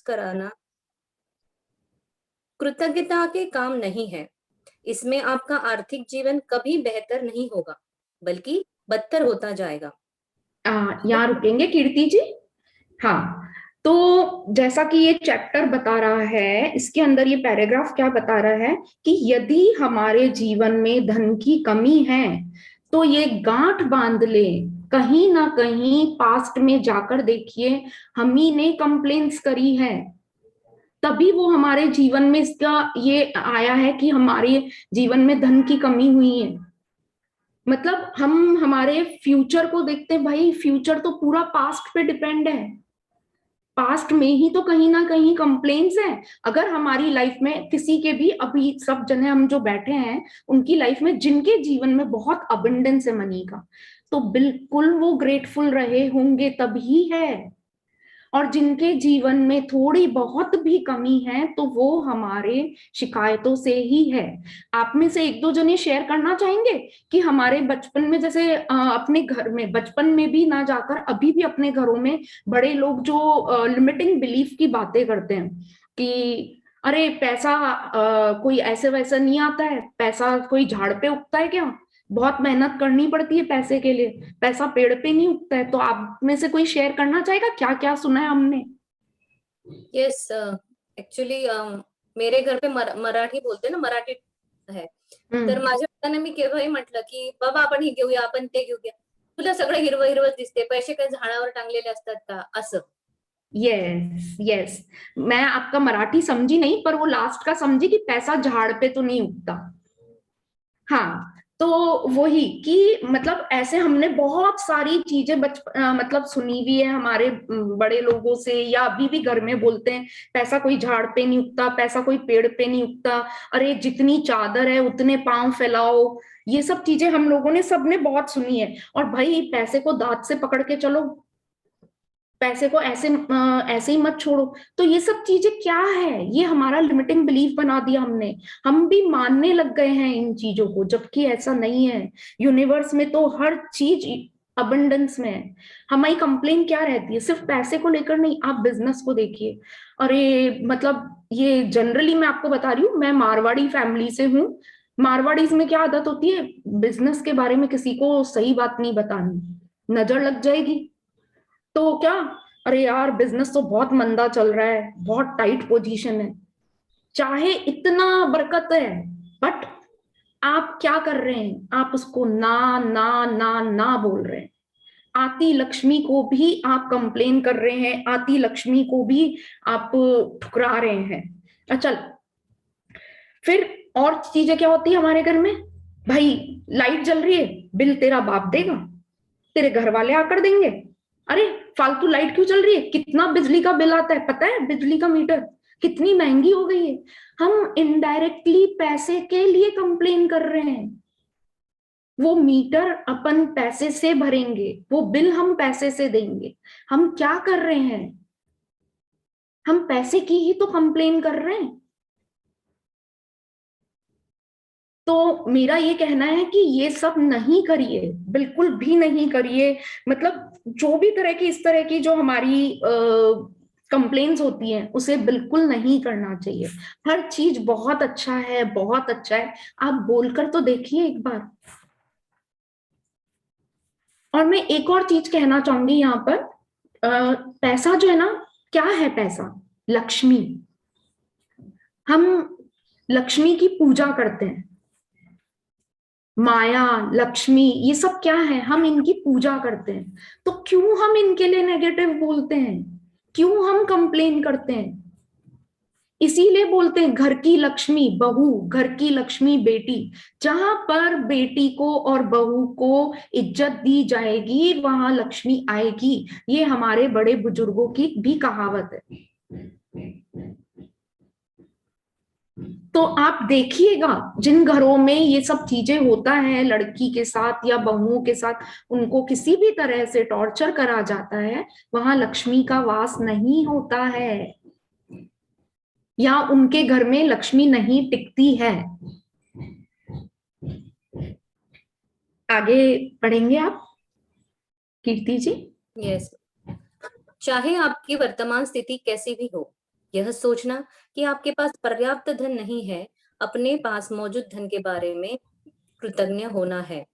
कराना कृतज्ञता के काम नहीं है। इसमें आपका आर्थिक जीवन कभी बेहतर नहीं होगा, बल्कि बदतर होता जाएगा। यहाँ रुकेंगे कीर्ति जी। हाँ, तो जैसा कि ये चैप्टर बता रहा है, इसके अंदर ये पैराग्राफ क्या बता रहा है कि यदि हमारे जीवन में धन की कमी है तो ये गांठ बांध ले, कहीं ना कहीं पास्ट में जाकर देखिए हम ही ने कंप्लेंट्स करी है, तभी वो हमारे जीवन में इसका ये आया है कि हमारे जीवन में धन की कमी हुई है। मतलब हम हमारे फ्यूचर को देखते हैं, भाई फ्यूचर तो पूरा पास्ट पे डिपेंड है, पास्ट में ही तो कहीं ना कहीं कंप्लेंट्स हैं। अगर हमारी लाइफ में किसी के भी, अभी सब जने हम जो बैठे हैं उनकी लाइफ में जिनके जीवन में बहुत अबंडेंस है मनी का, तो बिल्कुल वो ग्रेटफुल रहे होंगे तभी है। और जिनके जीवन में थोड़ी बहुत भी कमी है तो वो हमारे शिकायतों से ही है। आप में से एक दो जने शेयर करना चाहेंगे कि हमारे बचपन में जैसे अपने घर में बचपन में भी ना जाकर अभी भी अपने घरों में बड़े लोग जो लिमिटिंग बिलीफ की बातें करते हैं कि अरे पैसा कोई ऐसे वैसे नहीं आता है, पैसा कोई झाड़ पे उगता है क्या, बहुत मेहनत करनी पड़ती है पैसे के लिए, पैसा पेड़ पे नहीं उगता है। तो आप में से कोई शेयर करना चाहेगा क्या क्या सुना है हमने? यस, एक्चुअली मेरे घर पे मराठी बोलते ना, मराठी आहे. तर हम्म। माझ्या पप्पांना मी केव्हाही म्हटलं की बाबा आपण हे घेऊया, आपण ते घेऊया. तुला सगळं हिरवं हिरवं दिसते, पैसे काय झाडावर टांगलेले असतात का, असं. यस यस, मैं आपका मराठी समझी नहीं पर वो लास्ट का समझी कि पैसा झाड़ पे तो नहीं उगता। हाँ, तो वही कि मतलब ऐसे हमने बहुत सारी चीजें मतलब सुनी हुई है हमारे बड़े लोगों से, या अभी भी घर में बोलते हैं पैसा कोई झाड़ पे नहीं उगता, पैसा कोई पेड़ पे नहीं उगता, अरे जितनी चादर है उतने पांव फैलाओ। ये सब चीजें हम लोगों ने सबने बहुत सुनी है। और भाई पैसे को दांत से पकड़ के चलो, पैसे को ऐसे ही मत छोड़ो। तो ये सब चीजें क्या है, ये हमारा लिमिटिंग बिलीफ बना दिया हमने, हम भी मानने लग गए हैं इन चीजों को, जबकि ऐसा नहीं है। यूनिवर्स में तो हर चीज अबंडेंस में है। हमारी कंप्लेन क्या रहती है, सिर्फ पैसे को लेकर नहीं, आप बिजनेस को देखिए। अरे मतलब ये जनरली मैं आपको बता रही हूँ, मैं मारवाड़ी फैमिली से हूँ। मारवाड़ीज में क्या आदत होती है, बिजनेस के बारे में किसी को सही बात नहीं बतानी, नजर लग जाएगी। तो क्या, अरे यार बिजनेस तो बहुत मंदा चल रहा है, बहुत टाइट पोजीशन है, चाहे इतना बरकत है, बट आप क्या कर रहे हैं, आप उसको ना ना ना ना बोल रहे हैं। आती लक्ष्मी को भी आप कंप्लेन कर रहे हैं, आती लक्ष्मी को भी आप ठुकरा रहे हैं। चल, फिर और चीजें क्या होती है हमारे घर में, भाई लाइट जल रही है, बिल तेरा बाप देगा, तेरे घर वाले आकर देंगे। अरे फालतू लाइट क्यों चल रही है, कितना बिजली का बिल आता है पता है, बिजली का मीटर कितनी महंगी हो गई है। हम इनडायरेक्टली पैसे के लिए कंप्लेन कर रहे हैं। वो मीटर अपन पैसे से भरेंगे, वो बिल हम पैसे से देंगे। हम क्या कर रहे हैं, हम पैसे की ही तो कंप्लेन कर रहे हैं। तो मेरा ये कहना है कि ये सब नहीं करिए, बिल्कुल भी नहीं करिए। मतलब जो भी तरह की इस तरह की जो हमारी कंप्लेन्स होती हैं उसे बिल्कुल नहीं करना चाहिए। हर चीज बहुत अच्छा है, बहुत अच्छा है, आप बोलकर तो देखिए एक बार। और मैं एक और चीज कहना चाहूंगी यहाँ पर, पैसा जो है ना, क्या है पैसा, लक्ष्मी। हम लक्ष्मी की पूजा करते हैं, माया लक्ष्मी ये सब क्या है, हम इनकी पूजा करते हैं। तो क्यों हम इनके लिए नेगेटिव बोलते हैं, क्यों हम कंप्लेन करते हैं? इसीलिए बोलते हैं घर की लक्ष्मी बहू, घर की लक्ष्मी बेटी। जहां पर बेटी को और बहू को इज्जत दी जाएगी वहां लक्ष्मी आएगी, ये हमारे बड़े बुजुर्गों की भी कहावत है। तो आप देखिएगा जिन घरों में ये सब चीजें होता है, लड़की के साथ या बहुओं के साथ उनको किसी भी तरह से टॉर्चर करा जाता है, वहां लक्ष्मी का वास नहीं होता है, या उनके घर में लक्ष्मी नहीं टिकती है। आगे पढ़ेंगे आप कीर्ति जी? यस, चाहे आपकी वर्तमान स्थिति कैसी भी हो, यह सोचना कि आपके पास पर्याप्त धन नहीं है, अपने पास मौजूद धन के बारे में कृतज्ञ होना है।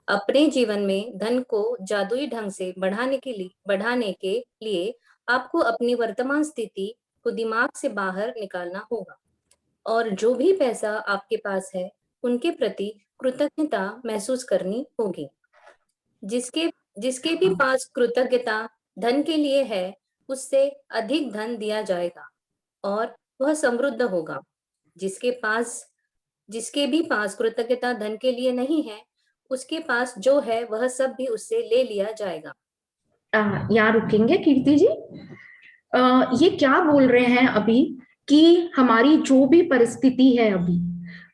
अपने जीवन में धन को जादुई ढंग से बढ़ाने के लिए आपको अपनी वर्तमान स्थिति को दिमाग से बाहर निकालना होगा और जो भी पैसा आपके पास है, उनके प्रति कृतज्ञता महसूस करनी होगी। जिसके जिसके भी पास कृतज्ञता धन के लिए है, उससे अधिक धन दिया जाएगा और वह समृद्ध होगा। जिसके पास जिसके भी पास कृतज्ञता धन के लिए नहीं है, उसके पास जो है वह सब भी उससे ले लिया जाएगा। यहाँ रुकेंगे कीर्ति जी। ये क्या बोल रहे हैं अभी कि हमारी जो भी परिस्थिति है अभी,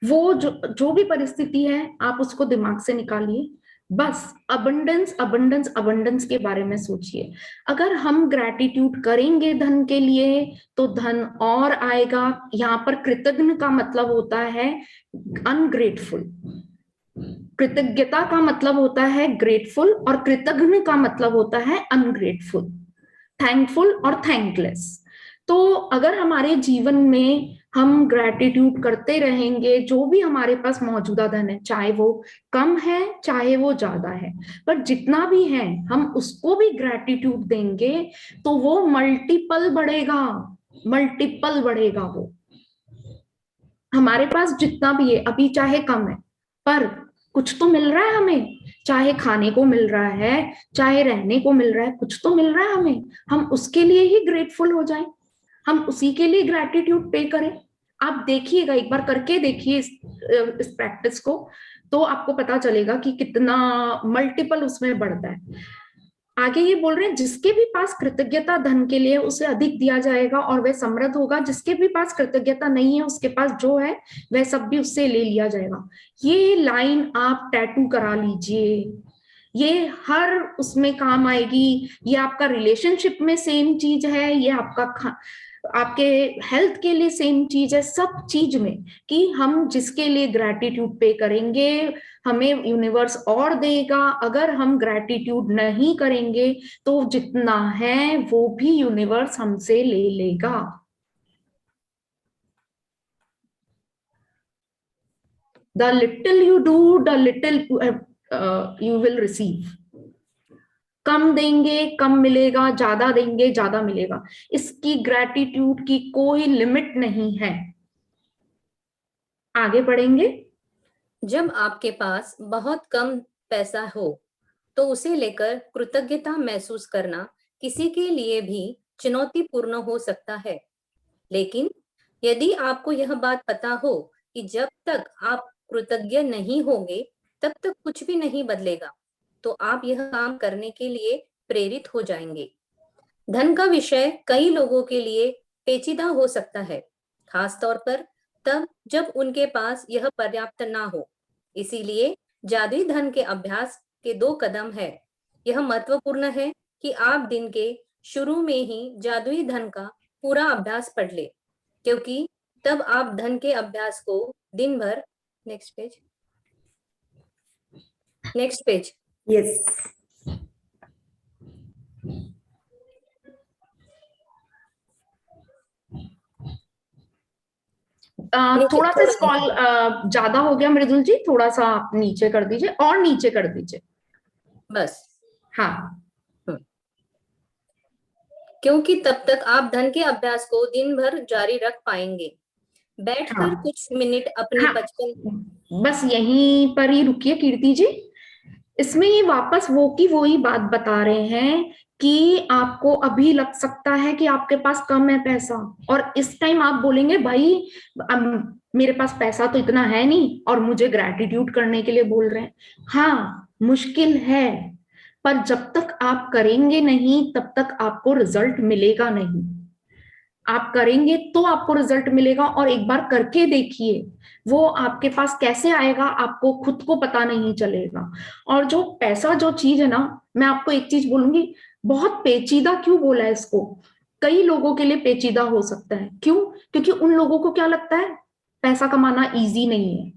वो जो भी परिस्थिति है आप उसको दिमाग से निकालिए, बस अबंडेंस अबंडेंस अबंडेंस के बारे में सोचिए। अगर हम ग्रैटिट्यूड करेंगे धन के लिए तो धन और आएगा। यहाँ पर कृतज्ञ का मतलब होता है अनग्रेटफुल, कृतज्ञता का मतलब होता है ग्रेटफुल और कृतज्ञ का मतलब होता है अनग्रेटफुल, थैंकफुल और थैंकलेस। तो अगर हमारे जीवन में हम ग्रैटिट्यूड करते रहेंगे, जो भी हमारे पास मौजूदा धन है, चाहे वो कम है चाहे वो ज्यादा है, पर जितना भी है हम उसको भी ग्रैटिट्यूड देंगे तो वो मल्टीपल बढ़ेगा, मल्टीपल बढ़ेगा। वो हमारे पास जितना भी है अभी चाहे कम है, पर कुछ तो मिल रहा है हमें, चाहे खाने को मिल रहा है चाहे रहने को मिल रहा है, कुछ तो मिल रहा है हमें। हम उसके लिए ही ग्रेटफुल हो जाएं, हम उसी के लिए ग्रैटिट्यूड पे करें। आप देखिएगा, एक बार करके देखिए इस प्रैक्टिस को, तो आपको पता चलेगा कि कितना मल्टीपल उसमें बढ़ता है। आगे ये बोल रहे हैं जिसके भी पास कृतज्ञता धन के लिए उसे अधिक दिया जाएगा और वह समृद्ध होगा, जिसके भी पास कृतज्ञता नहीं है उसके पास जो है वह सब भी उससे ले लिया जाएगा। ये लाइन आप टैटू करा लीजिए, ये हर उसमें काम आएगी। ये आपका रिलेशनशिप में सेम चीज है, ये आपके हेल्थ के लिए सेम चीज है, सब चीज में कि हम जिसके लिए ग्रैटिट्यूड पे करेंगे हमें यूनिवर्स और देगा। अगर हम ग्रैटिट्यूड नहीं करेंगे तो जितना है वो भी यूनिवर्स हमसे ले लेगा। The little you do the little you will receive. कम देंगे कम मिलेगा, ज्यादा देंगे ज्यादा मिलेगा। इसकी ग्रैटिट्यूड की कोई लिमिट नहीं है। आगे बढ़ेंगे। जब आपके पास बहुत कम पैसा हो तो उसे लेकर कृतज्ञता महसूस करना किसी के लिए भी चुनौतीपूर्ण हो सकता है। लेकिन यदि आपको यह बात पता हो कि जब तक आप कृतज्ञ नहीं होंगे तब तक कुछ भी नहीं बदलेगा, तो आप यह काम करने के लिए प्रेरित हो जाएंगे। धन का विषय कई लोगों के लिए पेचीदा हो सकता है, खास तौर पर तब जब उनके पास यह पर्याप्त ना हो। इसीलिए जादुई धन के अभ्यास के 2 कदम है। यह महत्वपूर्ण है कि आप दिन के शुरू में ही जादुई धन का पूरा अभ्यास पढ़ ले, क्योंकि तब आप धन के अभ्यास को दिन भर नेक्स्ट पेज यस। थोड़ा सा स्क्रॉल ज्यादा हो गया मृदुल जी, थोड़ा सा आप नीचे कर दीजिए और नीचे कर दीजिए बस। हाँ। क्योंकि तब तक आप धन के अभ्यास को दिन भर जारी रख पाएंगे। बैठकर हाँ, कुछ मिनट अपने हाँ, बचपन बस यहीं पर ही रुकिए कीर्ति जी। इसमें ये वापस वो की वही बात बता रहे हैं कि आपको अभी लग सकता है कि आपके पास कम है पैसा, और इस टाइम आप बोलेंगे भाई मेरे पास पैसा तो इतना है नहीं और मुझे ग्रैटिट्यूड करने के लिए बोल रहे हैं। हाँ, मुश्किल है, पर जब तक आप करेंगे नहीं तब तक आपको रिजल्ट मिलेगा नहीं। आप करेंगे तो आपको रिजल्ट मिलेगा, और एक बार करके देखिए वो आपके पास कैसे आएगा आपको खुद को पता नहीं चलेगा। और जो पैसा जो चीज है ना, मैं आपको एक चीज बोलूंगी, बहुत पेचीदा क्यों बोला है इसको, कई लोगों के लिए पेचीदा हो सकता है। क्यों? क्योंकि उन लोगों को क्या लगता है पैसा कमाना इजी नहीं है,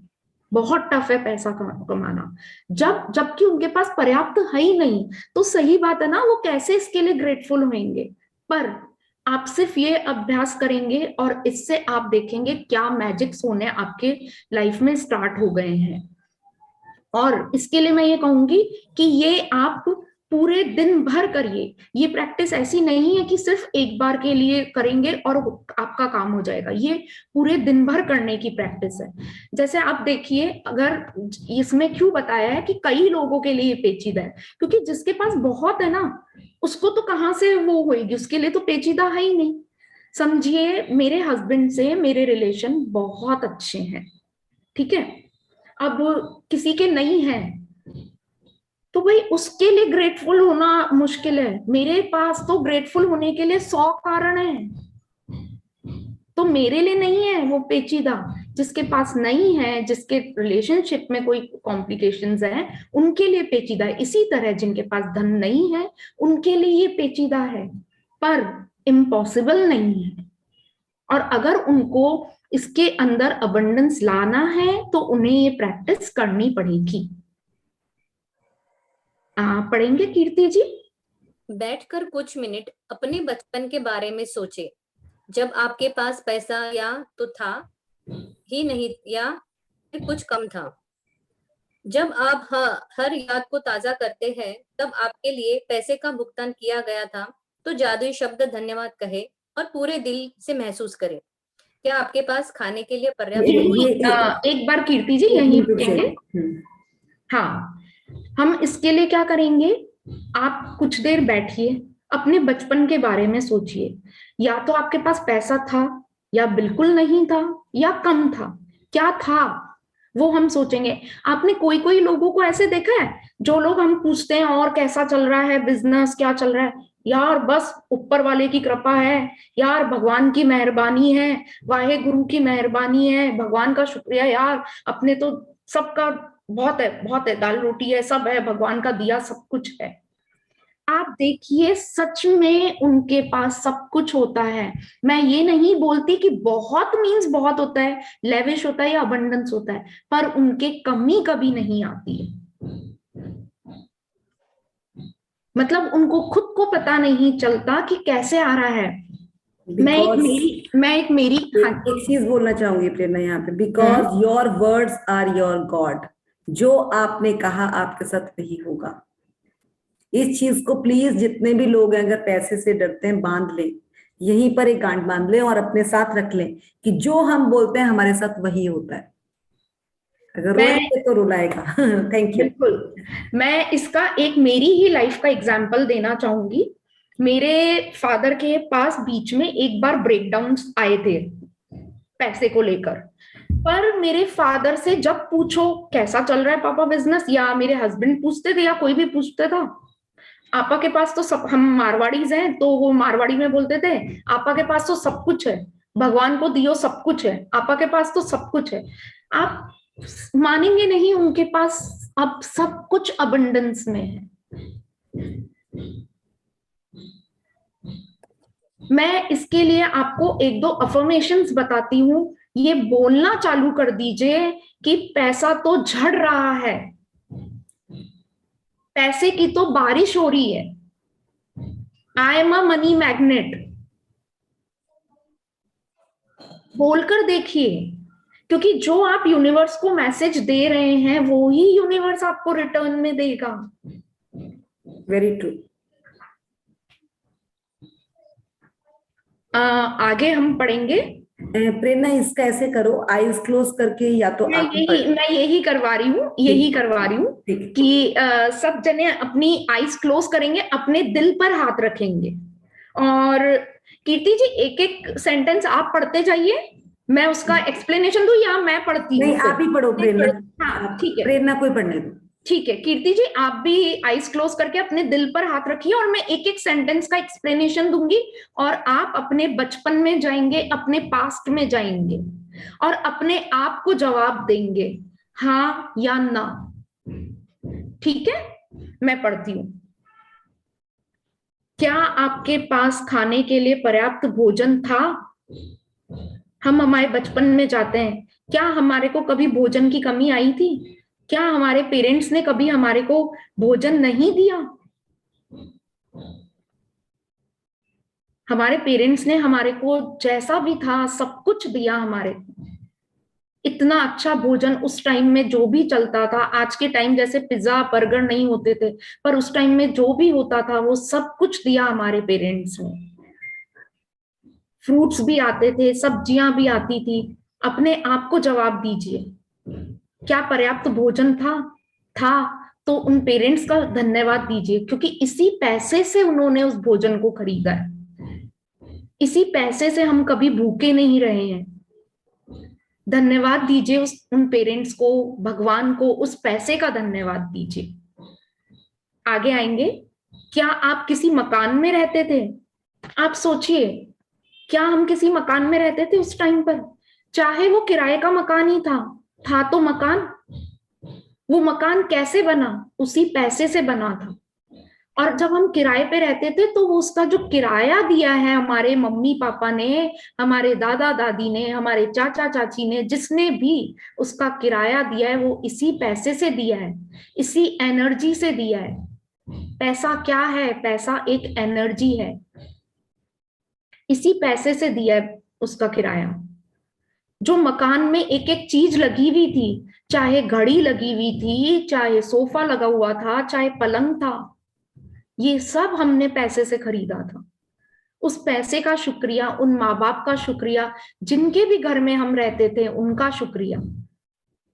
बहुत टफ है पैसा कमाना, जबकि उनके पास पर्याप्त है ही नहीं। तो सही बात है ना, वो कैसे इसके लिए ग्रेटफुल होंगे। पर आप सिर्फ ये अभ्यास करेंगे और इससे आप देखेंगे क्या मैजिक्स होने आपके लाइफ में स्टार्ट हो गए हैं। और इसके लिए मैं ये कहूंगी कि ये आप पूरे दिन भर करिए। ये प्रैक्टिस ऐसी नहीं है कि सिर्फ एक बार के लिए करेंगे और आपका काम हो जाएगा, ये पूरे दिन भर करने की प्रैक्टिस है। जैसे आप देखिए, अगर इसमें क्यों बताया है कि कई लोगों के लिए पेचीदा है, क्योंकि जिसके पास बहुत है ना, उसको तो कहाँ से वो होएगी, उसके लिए तो पेचीदा है ही नहीं। समझिए, मेरे हस्बैंड से मेरे रिलेशन बहुत अच्छे हैं, ठीक है। अब किसी के नहीं है तो भाई उसके लिए ग्रेटफुल होना मुश्किल है। मेरे पास तो ग्रेटफुल होने के लिए 100 कारण है, तो मेरे लिए नहीं है वो पेचीदा। जिसके पास नहीं है, जिसके रिलेशनशिप में कोई कॉम्प्लिकेशंस है, उनके लिए पेचीदा है। इसी तरह जिनके पास धन नहीं है, उनके लिए ये पेचीदा है, पर इम्पॉसिबल नहीं है। और अगर उनको इसके अंदर अबंडेंस लाना है तो उन्हें ये प्रैक्टिस करनी पड़ेगी। पढ़ेंगे कीर्ति जी? बैठकर कुछ मिनट अपने बचपन के बारे में सोचे, जब आपके पास पैसा या तो था ही नहीं या फिर कुछ कम था। जब आप हर याद को ताजा करते हैं, तब आपके लिए पैसे का भुगतान किया गया था, तो जादुई शब्द धन्यवाद कहे और पूरे दिल से महसूस करें। क्या आपके पास खाने के लिए पर्याप्त एक बार कीर्ति जी यहीं रुकेंगे। हाँ, हम इसके लिए क्या करेंगे, आप कुछ देर बैठिए, अपने बचपन के बारे में सोचिए। या तो आपके पास पैसा था, या बिल्कुल नहीं था, या कम था। क्या था वो हम सोचेंगे। आपने कोई कोई लोगों को ऐसे देखा है, जो लोग हम पूछते हैं और कैसा चल रहा है बिजनेस, क्या चल रहा है, यार बस ऊपर वाले की कृपा है, यार भगवान की मेहरबानी है, वाहे गुरु की मेहरबानी है, भगवान का शुक्रिया यार, अपने तो सबका बहुत है, बहुत है, दाल रोटी है, सब है, भगवान का दिया सब कुछ है। आप देखिए, सच में उनके पास सब कुछ होता है। मैं ये नहीं बोलती कि बहुत मीन्स बहुत होता है, लेविश होता है या अबंडेंस होता है, पर उनके कमी कभी नहीं आती है। मतलब उनको खुद को पता नहीं चलता कि कैसे आ रहा है। मैं एक मेरी एक चीज बोलना चाहूंगी प्रेरणा यहाँ पे, because your words are your god. जो आपने कहा आपके साथ वही होगा। इस चीज को प्लीज, जितने भी लोग हैं अगर पैसे से डरते हैं, बांध लें, यहीं पर एक गांठ बांध लें और अपने साथ रख लें कि जो हम बोलते हैं हमारे साथ वही होता है। अगर रोएंगे तो रुलाएगा। Thank you. बिल्कुल, मैं इसका एक मेरी ही लाइफ का एग्जांपल देना चाहूंगी। मेरे फादर के पास बीच में एक बार ब्रेकडाउन्स आए थे पैसे को लेकर, पर मेरे फादर से जब पूछो कैसा चल रहा है पापा बिजनेस, या मेरे हस्बैंड पूछते थे या कोई भी पूछता था, आपा के पास तो सब, हम मारवाड़ीज हैं तो वो मारवाड़ी में बोलते थे, आपा के पास तो सब कुछ है, भगवान को दियो सब कुछ है, आपा के पास तो सब कुछ है। आप मानेंगे नहीं, उनके पास अब सब कुछ अबंडेंस में है। मैं इसके लिए आपको एक दो अफर्मेशंस बताती हूँ, ये बोलना चालू कर दीजिए कि पैसा तो झड़ रहा है, पैसे की तो बारिश हो रही है, I am a money magnet. बोलकर देखिए, क्योंकि जो आप यूनिवर्स को मैसेज दे रहे हैं वो ही यूनिवर्स आपको रिटर्न में देगा। Very true. आगे हम पढ़ेंगे। प्रेरणा इसका ऐसे करो, आईज क्लोज करके, या तो मैं यही करवा रही हूँ, कि सब जने अपनी आईज क्लोज करेंगे, अपने दिल पर हाथ रखेंगे, और कीर्ति जी एक एक सेंटेंस आप पढ़ते जाइए, मैं उसका एक्सप्लेनेशन दूं या मैं पढ़ती हूँ? नहीं, आप ही पढ़ो प्रेरणा। हाँ ठीक है, प्रेरणा को ही पढ़ने दो। ठीक है कीर्ति जी, आप भी आईज क्लोज करके अपने दिल पर हाथ रखिए, और मैं एक एक सेंटेंस का एक्सप्लेनेशन दूंगी, और आप अपने बचपन में जाएंगे, अपने पास्ट में जाएंगे, और अपने आप को जवाब देंगे हाँ या ना। ठीक है, मैं पढ़ती हूं। क्या आपके पास खाने के लिए पर्याप्त भोजन था? हम हमारे बचपन में जाते हैं, क्या हमारे को कभी भोजन की कमी आई थी? क्या हमारे पेरेंट्स ने कभी हमारे को भोजन नहीं दिया? हमारे पेरेंट्स ने हमारे को जैसा भी था सब कुछ दिया हमारे को। इतना अच्छा भोजन उस टाइम में जो भी चलता था, आज के टाइम जैसे पिज्जा बर्गर नहीं होते थे, पर उस टाइम में जो भी होता था वो सब कुछ दिया हमारे पेरेंट्स ने। फ्रूट्स भी आते थे, सब्जियां भी आती थी। अपने आप को जवाब दीजिए, क्या पर्याप्त भोजन था तो उन पेरेंट्स का धन्यवाद दीजिए, क्योंकि इसी पैसे से उन्होंने उस भोजन को खरीदा है। इसी पैसे से हम कभी भूखे नहीं रहे हैं। धन्यवाद दीजिए उन पेरेंट्स को, भगवान को, उस पैसे का धन्यवाद दीजिए। आगे आएंगे। क्या आप किसी मकान में रहते थे? आप सोचिए, क्या हम किसी मकान में रहते थे उस टाइम पर? चाहे वो किराए का मकान ही था तो मकान, वो मकान कैसे बना? उसी पैसे से बना था। और जब हम किराए पे रहते थे तो वो उसका जो किराया दिया है हमारे मम्मी पापा ने, हमारे दादा दादी ने, हमारे चाचा चाची ने, जिसने भी उसका किराया दिया है वो इसी पैसे से दिया है, इसी एनर्जी से दिया है। पैसा क्या है? पैसा एक एनर्जी है। इसी पैसे से दिया है उसका किराया। जो मकान में एक एक चीज लगी हुई थी, चाहे घड़ी लगी हुई थी, चाहे सोफा लगा हुआ था, चाहे पलंग था, ये सब हमने पैसे से खरीदा था। उस पैसे का शुक्रिया, उन माँ बाप का शुक्रिया, जिनके भी घर में हम रहते थे उनका शुक्रिया।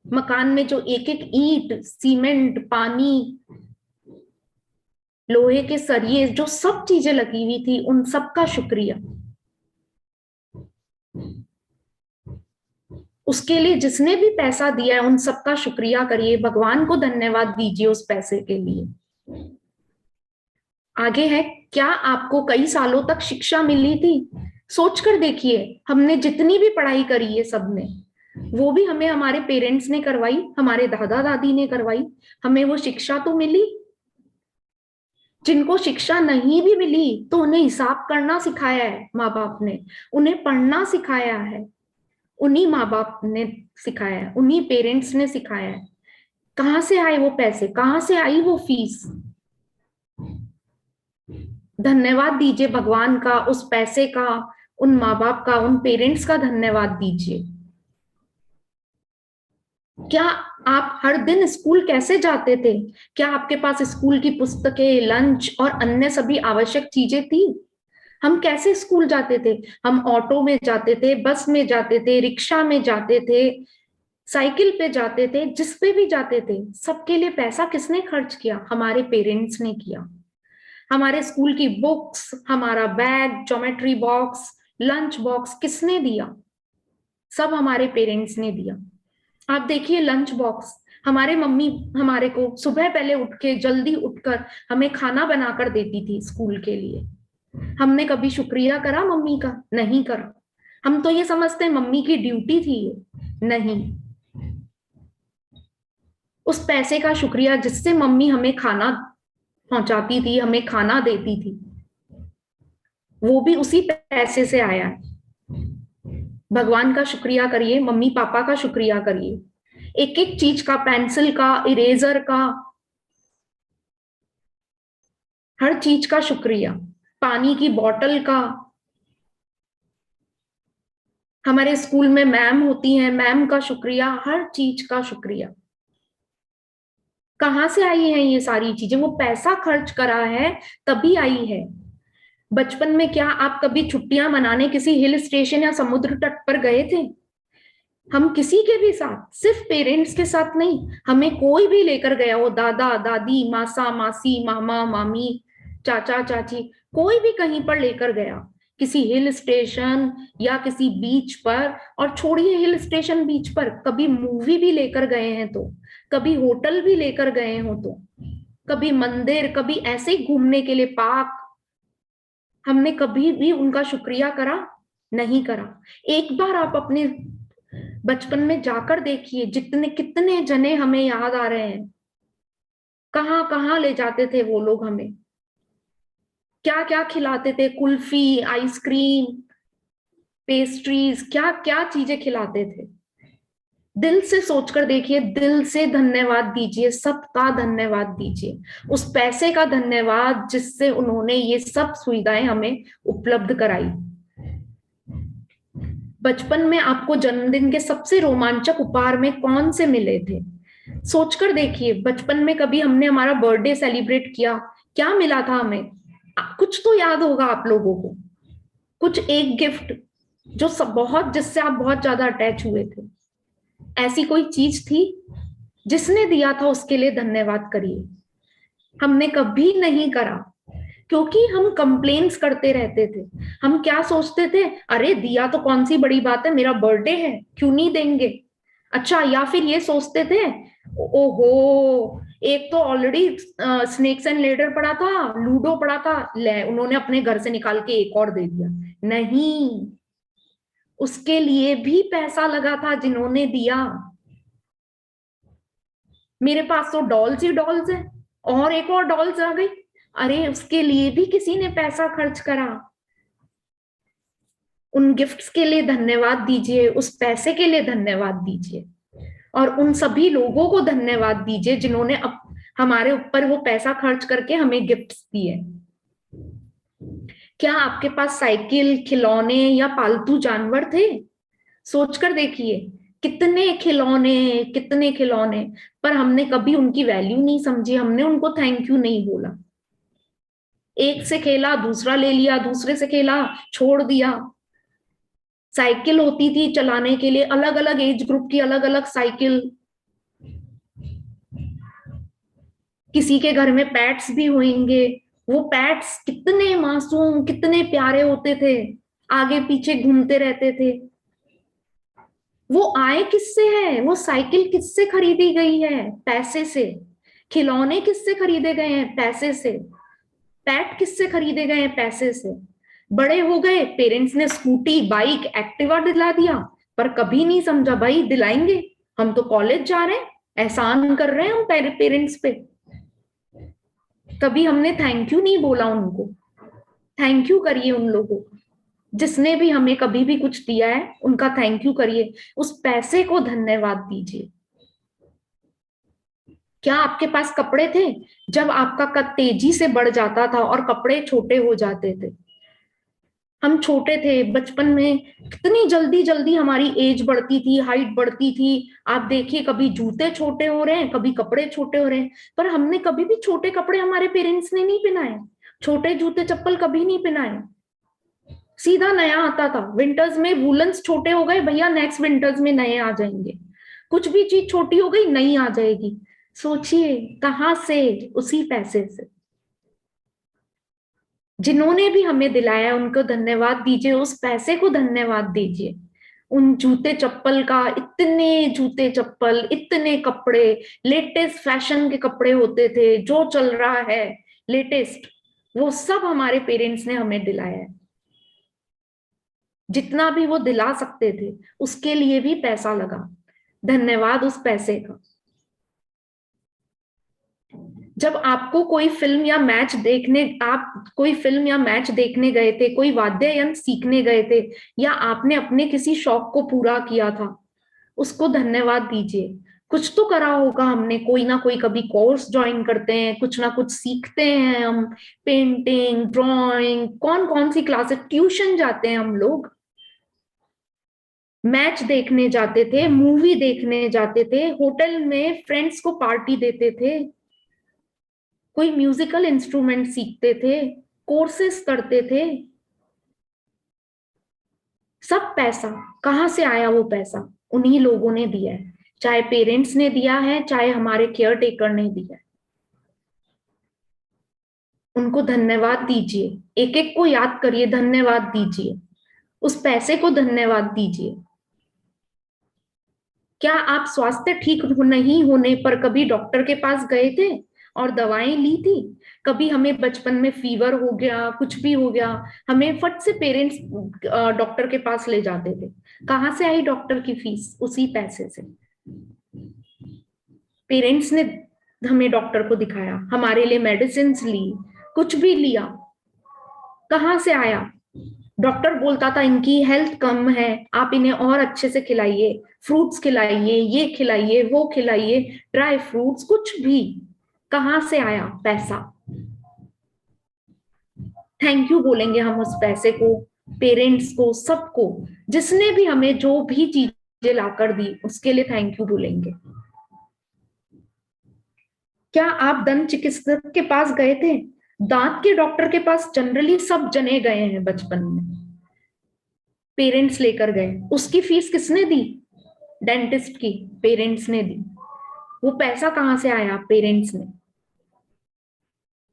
मकान में जो एक एक ईंट, सीमेंट, पानी, लोहे के सरिये, जो सब चीजें लगी हुई थी, उन सब का शुक्रिया। उसके लिए जिसने भी पैसा दिया है उन सबका शुक्रिया करिए, भगवान को धन्यवाद दीजिए उस पैसे के लिए। आगे है, क्या आपको कई सालों तक शिक्षा मिली थी? सोचकर देखिए, हमने जितनी भी पढ़ाई करी है सबने, वो भी हमें हमारे पेरेंट्स ने करवाई, हमारे दादा दादी ने करवाई। हमें वो शिक्षा तो मिली। जिनको शिक्षा नहीं भी मिली तो उन्हें हिसाब करना सिखाया है माँ बाप ने, उन्हें पढ़ना सिखाया है, उन्हीं माँ बाप ने सिखाया है, उन्हीं पेरेंट्स ने सिखाया है। कहाँ से आए वो पैसे? कहाँ से आई वो फीस? धन्यवाद दीजिए भगवान का, उस पैसे का, उन माँ बाप का, उन पेरेंट्स का धन्यवाद दीजिए। क्या आप हर दिन स्कूल कैसे जाते थे? क्या आपके पास स्कूल की पुस्तकें, लंच और अन्य सभी आवश्यक चीजें थी? हम कैसे स्कूल जाते थे? हम ऑटो में जाते थे, बस में जाते थे, रिक्शा में जाते थे, साइकिल पे जाते थे, जिस पे भी जाते थे, सबके लिए पैसा किसने खर्च किया? हमारे पेरेंट्स ने किया। हमारे स्कूल की बुक्स, हमारा bag, geometry box, lunch box किसने दिया? सब हमारे पेरेंट्स ने दिया। आप देखिए लंच बॉक्स, हमारे मम्मी हमारे को सुबह पहले उठ के जल्दी उठकर हमें खाना बनाकर देती थी स्कूल के लिए। हमने कभी शुक्रिया करा मम्मी का? नहीं करा। हम तो ये समझते हैं मम्मी की ड्यूटी थी ये। नहीं, उस पैसे का शुक्रिया जिससे मम्मी हमें खाना पहुंचाती थी, हमें खाना देती थी, वो भी उसी पैसे से आया है। भगवान का शुक्रिया करिए, मम्मी पापा का शुक्रिया करिए, एक एक चीज का, पेंसिल का, इरेजर का, हर चीज का शुक्रिया, पानी की बोतल का। हमारे स्कूल में मैम होती हैं, मैम का शुक्रिया, हर चीज का शुक्रिया। कहाँ से आई है ये सारी चीजें? वो पैसा खर्च करा है तभी आई है। बचपन में क्या आप कभी छुट्टियां मनाने किसी हिल स्टेशन या समुद्र तट पर गए थे? हम किसी के भी साथ, सिर्फ पेरेंट्स के साथ नहीं, हमें कोई भी लेकर गया हो, दादा दादी, मासा मासी, मामा मामी, चाचा चाची, कोई भी कहीं पर लेकर गया, किसी हिल स्टेशन या किसी बीच पर, और छोड़िए हिल स्टेशन बीच पर, कभी मूवी भी लेकर गए हैं तो, कभी होटल भी लेकर गए हो तो, कभी मंदिर, कभी ऐसे ही घूमने के लिए पार्क, हमने कभी भी उनका शुक्रिया करा? नहीं करा। एक बार आप अपने बचपन में जाकर देखिए, जितने कितने जने हमें याद आ रहे हैं, कहाँ कहाँ ले जाते थे वो लोग हमें, क्या क्या खिलाते थे, कुल्फी, आइसक्रीम, पेस्ट्रीज, क्या क्या चीजें खिलाते थे। दिल से सोचकर देखिए, दिल से धन्यवाद दीजिए, सबका धन्यवाद दीजिए, उस पैसे का धन्यवाद जिससे उन्होंने ये सब सुविधाएं हमें उपलब्ध कराई। बचपन में आपको जन्मदिन के सबसे रोमांचक उपहार में कौन से मिले थे? सोचकर देखिए, बचपन में कभी हमने हमारा बर्थडे सेलिब्रेट किया, क्या मिला था हमें? कुछ तो याद होगा आप लोगों को, कुछ एक गिफ्ट जो सब बहुत, जिससे आप बहुत ज्यादा अटैच हुए थे। ऐसी कोई चीज थी? जिसने दिया था उसके लिए धन्यवाद करिए। हमने कभी नहीं करा, क्योंकि हम कंप्लेन्स करते रहते थे। हम क्या सोचते थे, अरे दिया तो कौन सी बड़ी बात है, मेरा बर्थडे है, क्यों नहीं देंगे। अच्छा, या फिर ये सोचते थे, ओहो एक तो ऑलरेडी स्नेक्स एंड लेडर पड़ा था, लूडो पड़ा था, ले उन्होंने अपने घर से निकाल के एक और दे दिया। नहीं, उसके लिए भी पैसा लगा था जिन्होंने दिया। मेरे पास तो डॉल्स ही डॉल्स है, और एक और डॉल्स आ गई, अरे उसके लिए भी किसी ने पैसा खर्च करा। उन गिफ्ट्स के लिए धन्यवाद दीजिए, उस पैसे के लिए धन्यवाद दीजिए, और उन सभी लोगों को धन्यवाद दीजिए जिन्होंने हमारे ऊपर वो पैसा खर्च करके हमें गिफ्ट्स दिए। क्या आपके पास साइकिल, खिलौने या पालतू जानवर थे? सोचकर देखिए, कितने खिलौने, कितने खिलौने, पर हमने कभी उनकी वैल्यू नहीं समझी, हमने उनको थैंक यू नहीं बोला। एक से खेला, दूसरा ले लिया, दूसरे से खेला, छोड़ दिया। साइकिल होती थी चलाने के लिए, अलग अलग एज ग्रुप की अलग अलग साइकिल। किसी के घर में पेट्स भी होंगे, वो पेट्स कितने मासूम, कितने प्यारे होते थे, आगे पीछे घूमते रहते थे। वो आए किससे है? वो साइकिल किससे खरीदी गई है? पैसे से। खिलौने किससे खरीदे गए हैं? पैसे से। पेट किससे खरीदे गए हैं? पैसे से। बड़े हो गए, पेरेंट्स ने स्कूटी, बाइक, एक्टिवा दिला दिया, पर कभी नहीं समझा भाई दिलाएंगे, हम तो कॉलेज जा रहे हैं, एहसान कर रहे हैं हम पेरेंट्स पे। कभी हमने थैंक यू नहीं बोला उनको। थैंक यू करिए उन लोगों को, जिसने भी हमें कभी भी कुछ दिया है, उनका थैंक यू करिए, उस पैसे को धन्यवाद दीजिए। क्या आपके पास कपड़े थे जब आपका कद तेजी से बढ़ जाता था और कपड़े छोटे हो जाते थे? हम छोटे थे बचपन में, कितनी जल्दी जल्दी हमारी एज बढ़ती थी, हाइट बढ़ती थी। आप देखिए, कभी जूते छोटे हो रहे हैं, कभी कपड़े छोटे हो रहे हैं, पर हमने कभी भी छोटे कपड़े हमारे पेरेंट्स ने नहीं पहनाए, छोटे जूते चप्पल कभी नहीं पहनाए। सीधा नया आता था। विंटर्स में वूलन्स छोटे हो गए, भैया नेक्स्ट विंटर्स में नए आ जाएंगे। कुछ भी चीज छोटी हो गई, नई आ जाएगी। सोचिए कहां से? उसी पैसे से। जिन्होंने भी हमें दिलाया उनको धन्यवाद दीजिए, उस पैसे को धन्यवाद दीजिए। उन जूते चप्पल का, इतने जूते चप्पल, इतने कपड़े, लेटेस्ट फैशन के कपड़े होते थे, जो चल रहा है लेटेस्ट, वो सब हमारे पेरेंट्स ने हमें दिलाया है। जितना भी वो दिला सकते थे उसके लिए भी पैसा लगा। धन्यवाद उस पैसे का। जब आपको कोई फिल्म या मैच देखने, आप कोई फिल्म या मैच देखने गए थे, कोई वाद्य यंत्र सीखने गए थे, या आपने अपने किसी शौक को पूरा किया था, उसको धन्यवाद दीजिए। कुछ तो करा होगा हमने, कोई ना कोई कभी कोर्स ज्वाइन करते हैं, कुछ ना कुछ सीखते हैं हम, पेंटिंग, ड्राइंग, कौन कौन सी क्लासेस, ट्यूशन जाते हैं हम लोग, मैच देखने जाते थे, मूवी देखने जाते थे, होटल में फ्रेंड्स को पार्टी देते थे, कोई म्यूजिकल इंस्ट्रूमेंट सीखते थे, कोर्सेस करते थे। सब पैसा कहां से आया? वो पैसा उन्हीं लोगों ने दिया है, चाहे पेरेंट्स ने दिया है, चाहे हमारे केयर टेकर ने दिया है। उनको धन्यवाद दीजिए, एक एक को याद करिए, धन्यवाद दीजिए, उस पैसे को धन्यवाद दीजिए। क्या आप स्वास्थ्य ठीक नहीं होने पर कभी डॉक्टर के पास गए थे और दवाएं ली थी? कभी हमें बचपन में फीवर हो गया, कुछ भी हो गया, हमें फट से पेरेंट्स डॉक्टर के पास ले जाते थे। कहां से आई डॉक्टर की फीस? उसी पैसे से। पेरेंट्स ने हमें डॉक्टर को दिखाया, हमारे लिए मेडिसिन ली, कुछ भी लिया, कहां से आया? डॉक्टर बोलता था इनकी हेल्थ कम है, आप इन्हें और अच्छे से खिलाइए, फ्रूट्स खिलाइए, ये खिलाइए, वो खिलाइए, ड्राई फ्रूट्स, कुछ भी। कहाँ से आया पैसा? थैंक यू बोलेंगे हम उस पैसे को, पेरेंट्स को, सबको, जिसने भी हमें जो भी चीजें लाकर दी, उसके लिए थैंक यू बोलेंगे। क्या आप दंत चिकित्सक के पास गए थे? दांत के डॉक्टर के पास जनरली सब जने गए हैं बचपन में, पेरेंट्स लेकर गए। उसकी फीस किसने दी? डेंटिस्ट की पेरेंट्स ने दी। वो पैसा कहां से आया? पेरेंट्स ने।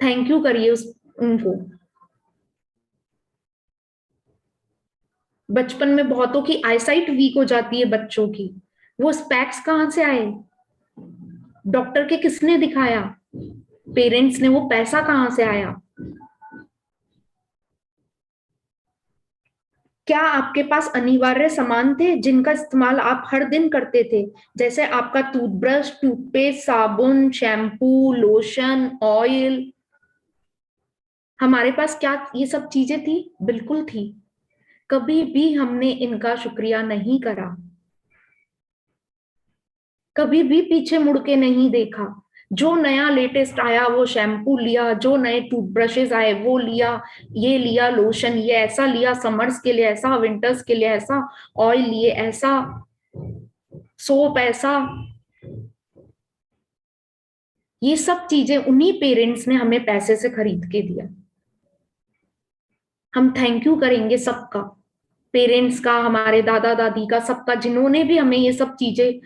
थैंक यू करिए उनको। बचपन में बहुतों की आईसाइट वीक हो जाती है बच्चों की, वो स्पेक्स कहां से आए? डॉक्टर के किसने दिखाया? पेरेंट्स ने। वो पैसा कहां से आया? क्या आपके पास अनिवार्य सामान थे जिनका इस्तेमाल आप हर दिन करते थे, जैसे आपका टूथब्रश, टूथपेस्ट, साबुन, शैम्पू, लोशन, ऑयल? हमारे पास क्या ये सब चीजें थी? बिल्कुल थी। कभी भी हमने इनका शुक्रिया नहीं करा, कभी भी पीछे मुड़ के नहीं देखा। जो नया लेटेस्ट आया वो शैम्पू लिया, जो नए टूथब्रशेस आए वो लिया, ये लिया लोशन, ये ऐसा लिया, समर्स के लिए ऐसा, विंटर्स के लिए ऐसा, ऑयल लिए ऐसा, सोप ऐसा। ये सब चीजें उन्हीं पेरेंट्स ने हमें पैसे से खरीद के दिया। हम थैंक यू करेंगे सबका, पेरेंट्स का, हमारे दादा दादी का, सबका, जिन्होंने भी हमें ये सब चीजें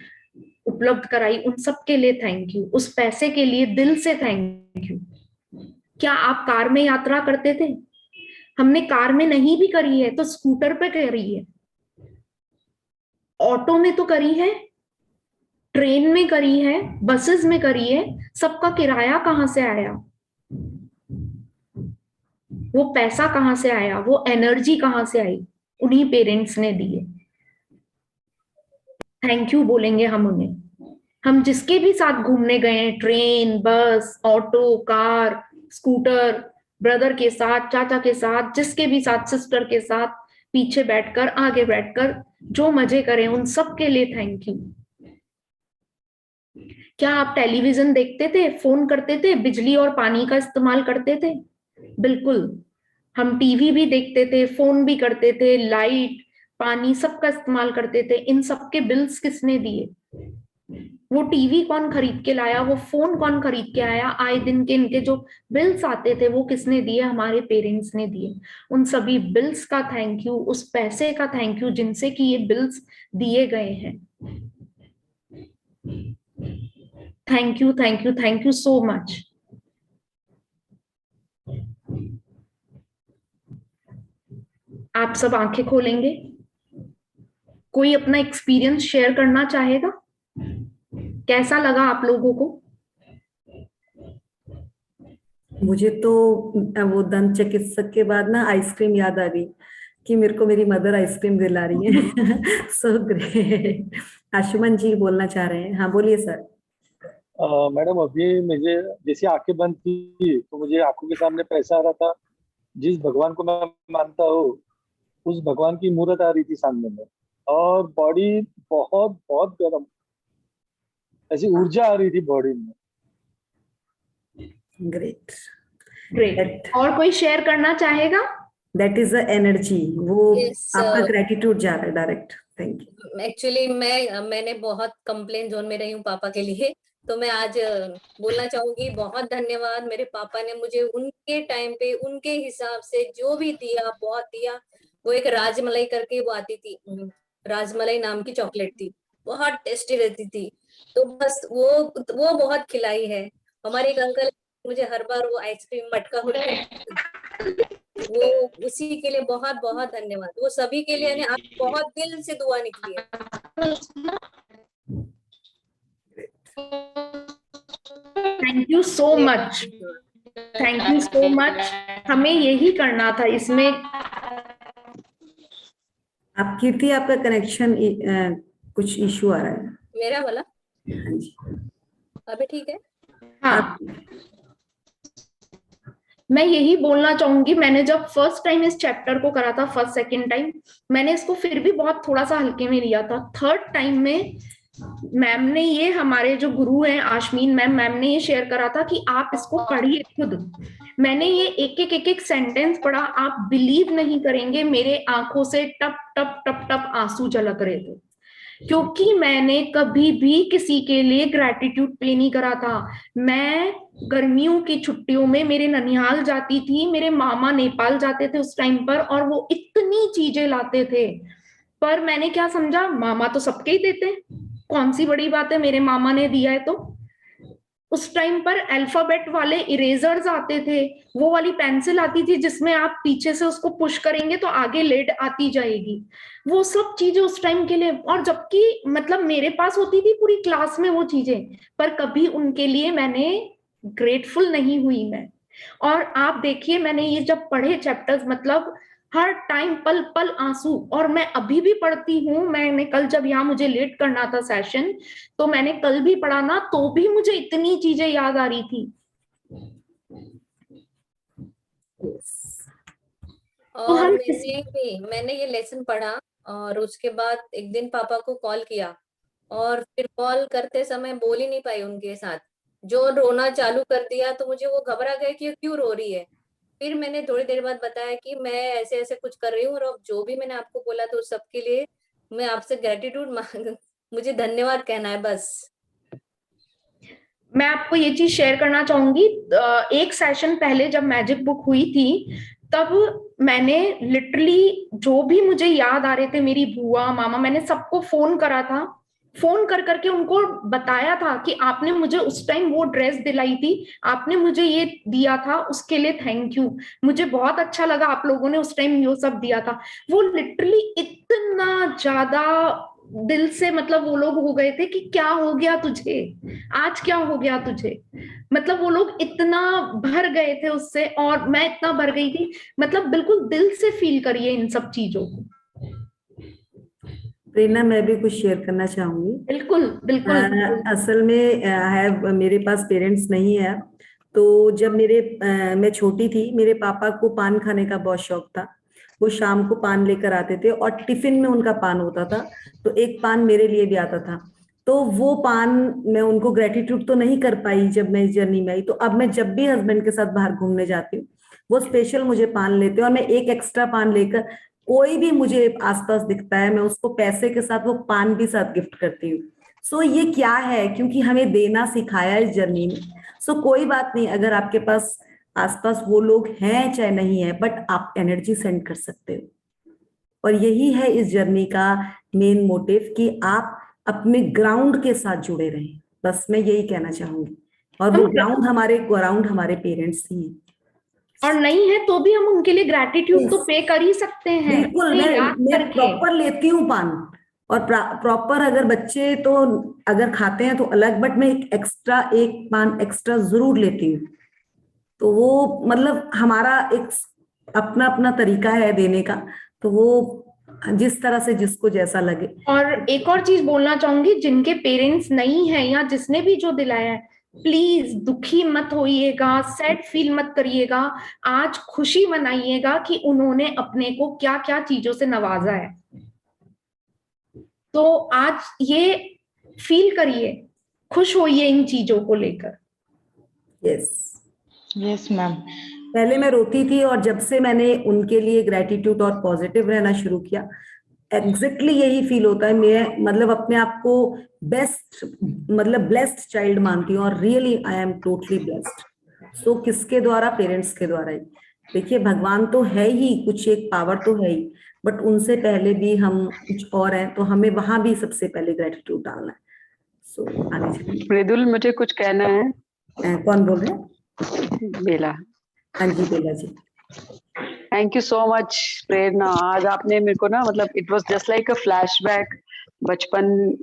उपलब्ध कराई, उन सब के लिए थैंक यू। उस पैसे के लिए दिल से थैंक यू। क्या आप कार में यात्रा करते थे? हमने कार में नहीं भी करी है तो स्कूटर पे करी है, ऑटो में तो करी है, ट्रेन में करी है, बसेस में करी है। सबका किराया कहां से आया? वो पैसा कहां से आया? वो एनर्जी कहां से आई? उन्हीं पेरेंट्स ने दिए। थैंक यू बोलेंगे हम उन्हें। हम जिसके भी साथ घूमने गए हैं, ट्रेन, बस, ऑटो, कार, स्कूटर, ब्रदर के साथ, चाचा के साथ, जिसके भी साथ, सिस्टर के साथ, पीछे बैठकर, आगे बैठकर, जो मजे करें, उन सब के लिए थैंक यू। क्या आप टेलीविजन देखते थे, फोन करते थे, बिजली और पानी का इस्तेमाल करते थे? बिल्कुल। हम टीवी भी देखते थे, फोन भी करते थे, लाइट, पानी, सबका इस्तेमाल करते थे। इन सबके बिल्स किसने दिए? वो टीवी कौन खरीद के लाया? वो फोन कौन खरीद के आया? आए दिन के इनके जो बिल्स आते थे वो किसने दिए? हमारे पेरेंट्स ने दिए। उन सभी बिल्स का थैंक यू, उस पैसे का थैंक यू जिनसे कि ये बिल्स दिए गए हैं। Thank you, thank you, thank you so much. आप सब आंखें खोलेंगे? कोई अपना एक्सपीरियंस शेयर करना चाहेगा? कैसा लगा आप लोगों को? मुझे तो वो दंत चिकित्सक के बाद ना आइसक्रीम याद आ गई कि मेरे को मेरी मदर आइसक्रीम दिला रही है। So great. आशुमन जी बोलना चाह रहे हैं, हाँ बोलिए सर। मैडम अभी मुझे जैसी आंखें बंद थी तो मुझे आंखों के सामने पैसा आ रहा था। जिस भगवान को मैं मानता हूँ उस भगवान की मूर्त आ रही थी सामने में, और बॉडी बहुत बहुत गर्म, ऐसी ऊर्जा आ रही थी बॉडी में। ग्रेट। ग्रेट। और कोई शेयर करना चाहेगा? दैट इज द एनर्जी, वो Yes, आपका ग्रेटिट्यूड जा रहा है डायरेक्ट। Thank you. एक्चुअली मैंने बहुत कंप्लेन जोन में रही हूँ पापा के लिए, तो मैं आज बोलना चाहूंगी बहुत धन्यवाद। मेरे पापा ने मुझे उनके टाइम पे उनके हिसाब से जो भी दिया बहुत दिया। वो एक राजमलाई करके वो आती थी, राजमलाई नाम की चॉकलेट थी, बहुत टेस्टी रहती थी। तो बस वो बहुत खिलाई है। हमारे एक अंकल मुझे हर बार वो आइसक्रीम मटका वो उसी के लिए बहुत बहुत धन्यवाद। वो सभी के लिए आप बहुत दिल से दुआ निकली है। Thank you so much, thank you so much. हमें यही करना था इसमें। आप कीर्ति, आपका कनेक्शन कुछ इशू आ रहा है। मेरा वाला हाँ जी। अभी ठीक है? हाँ, मैं यही बोलना चाहूंगी, मैंने जब फर्स्ट टाइम इस चैप्टर को करा था, फर्स्ट सेकंड टाइम मैंने इसको फिर भी बहुत थोड़ा सा हल्के में लिया था। थर्ड टाइम में मैम ने ये, हमारे जो गुरु हैं आशमीन मैम ने ये शेयर करा था कि आप इसको पढ़िए खुद। मैंने ये एक एक सेंटेंस पढ़ा, आप बिलीव नहीं करेंगे, मेरे आंखों से टप टप टप टप आंसू झलक रहे थे, क्योंकि मैंने कभी भी किसी के लिए ग्रैटिट्यूड पे नहीं करा था। मैं गर्मियों की छुट्टियों में मेरे ननिहाल जाती थी, मेरे मामा नेपाल जाते थे उस टाइम पर, और वो इतनी चीजें लाते थे, पर मैंने क्या समझा, मामा तो सबके ही देते हैं, कौन सी बड़ी बात है मेरे मामा ने दिया है तो। उस टाइम पर अल्फाबेट वाले इरेजर्स आते थे, वो वाली पेंसिल आती थी जिसमें आप पीछे से उसको पुश करेंगे तो आगे लेड आती जाएगी, वो सब चीजें उस टाइम के लिए, और जबकि मतलब मेरे पास होती थी पूरी क्लास में वो चीजें, पर कभी उनके लिए मैंने ग्रेटफुल नहीं हुई मैं। और आप देखिए, मैंने ये जब पढ़े चैप्टर्स, मतलब हर टाइम पल पल आंसू, और मैं अभी भी पढ़ती हूँ। मैंने कल जब यहाँ मुझे लेट करना था सेशन, तो मैंने कल भी पढ़ा ना, तो भी मुझे इतनी चीजें याद आ रही थी। और मैंने ये लेसन पढ़ा, और उसके बाद एक दिन पापा को कॉल किया, और फिर कॉल करते समय बोल ही नहीं पाई उनके साथ, जो रोना चालू कर दिया, तो मुझे वो घबरा गए कि क्यों रो रही है। फिर मैंने थोड़ी देर बाद बताया कि मैं ऐसे ऐसे कुछ कर रही हूँ, और अब जो भी मैंने आपको बोला तो सबके लिए मैं आपसे ग्रेटिट्यूड मुझे धन्यवाद कहना है बस। मैं आपको ये चीज शेयर करना चाहूंगी, एक सेशन पहले जब मैजिक बुक हुई थी, तब मैंने लिटरली जो भी मुझे याद आ रहे थे, मेरी बुआ मामा, मैंने सबको फोन करा था, फोन कर करके उनको बताया था कि आपने मुझे उस टाइम वो ड्रेस दिलाई थी, आपने मुझे ये दिया था, उसके लिए थैंक यू, मुझे बहुत अच्छा लगा आप लोगों ने उस टाइम ये सब दिया था। वो लिटरली इतना ज्यादा दिल से, मतलब वो लोग हो गए थे कि क्या हो गया तुझे, आज क्या हो गया तुझे, मतलब वो लोग इतना भर गए थे उससे, और मैं इतना भर गई थी, मतलब बिल्कुल दिल से फील करिए इन सब चीजों को। प्रेरणा, मैं भी कुछ शेयर करना चाहूंगी। बिल्कुल बिल्कुल। असल में है, मेरे पास पेरेंट्स नहीं है, तो जब मैं छोटी थी, मेरे पापा को पान खाने का बहुत शौक था। वो शाम को पान लेकर आते थे, और टिफिन में उनका पान होता था, तो एक पान मेरे लिए भी आता था। तो वो पान, मैं उनको ग्रेटिट्यूड तो नहीं कर पाई जब मैं इस जर्नी में आई, तो अब मैं जब भी हस्बैंड के साथ बाहर घूमने जाती हूँ, वो स्पेशल मुझे पान लेते हैं, और मैं एक एक्स्ट्रा पान लेकर, कोई भी मुझे आसपास दिखता है, मैं उसको पैसे के साथ वो पान भी साथ गिफ्ट करती हूँ। सो ये क्या है, क्योंकि हमें देना सिखाया इस जर्नी में। सो कोई बात नहीं, अगर आपके पास आसपास वो लोग हैं चाहे नहीं है, बट आप एनर्जी सेंड कर सकते हो। और यही है इस जर्नी का मेन मोटिव, कि आप अपने ग्राउंड के साथ जुड़े रहें, बस मैं यही कहना चाहूंगी। और वो ग्राउंड हमारे पेरेंट्स ही हैं। और नहीं है तो भी हम उनके लिए ग्रैटिट्यूड तो पे कर ही सकते हैं। बिल्कुल, मैं प्रॉपर लेती हूँ पान, और प्रॉपर अगर बच्चे तो अगर खाते हैं तो अलग, बट मैं एक पान एक्स्ट्रा जरूर लेती हूँ। तो वो मतलब हमारा एक अपना अपना तरीका है देने का, तो वो जिस तरह से जिसको जैसा लगे। और एक और चीज बोलना चाहूंगी, जिनके पेरेंट्स नहीं है या जिसने भी जो दिलाया है, प्लीज दुखी मत होइएगा, सैड फील मत करिएगा, आज खुशी मनाइएगा कि उन्होंने अपने को क्या क्या चीजों से नवाजा है। तो आज ये फील करिए, खुश होइए इन चीजों को लेकर। Yes ma'am. पहले मैं रोती थी, और जब से मैंने उनके लिए ग्रेटिट्यूड और पॉजिटिव रहना शुरू किया, एग्जैक्टली यही फील होता है। मैं मतलब अपने आप को ब्लेस्ड चाइल्ड मानती हूँ, और really I am totally blessed. So किसके द्वारा? पेरेंट्स के द्वारा ही। देखिए, भगवान तो है ही, कुछ एक पावर तो है ही, बट उनसे पहले भी हम कुछ और हैं, तो हमें वहां भी सबसे पहले ग्रेटिट्यूड डालना है। सो आगे चलिए। मृदुल, मुझे कुछ कहना है। कौन बोल रहे हैं? बेला। हाँ जी, बेला ji. Thank you so much प्रेरणा। आज आपने मेरे को ना, मतलब it was just like a flashback, बचपन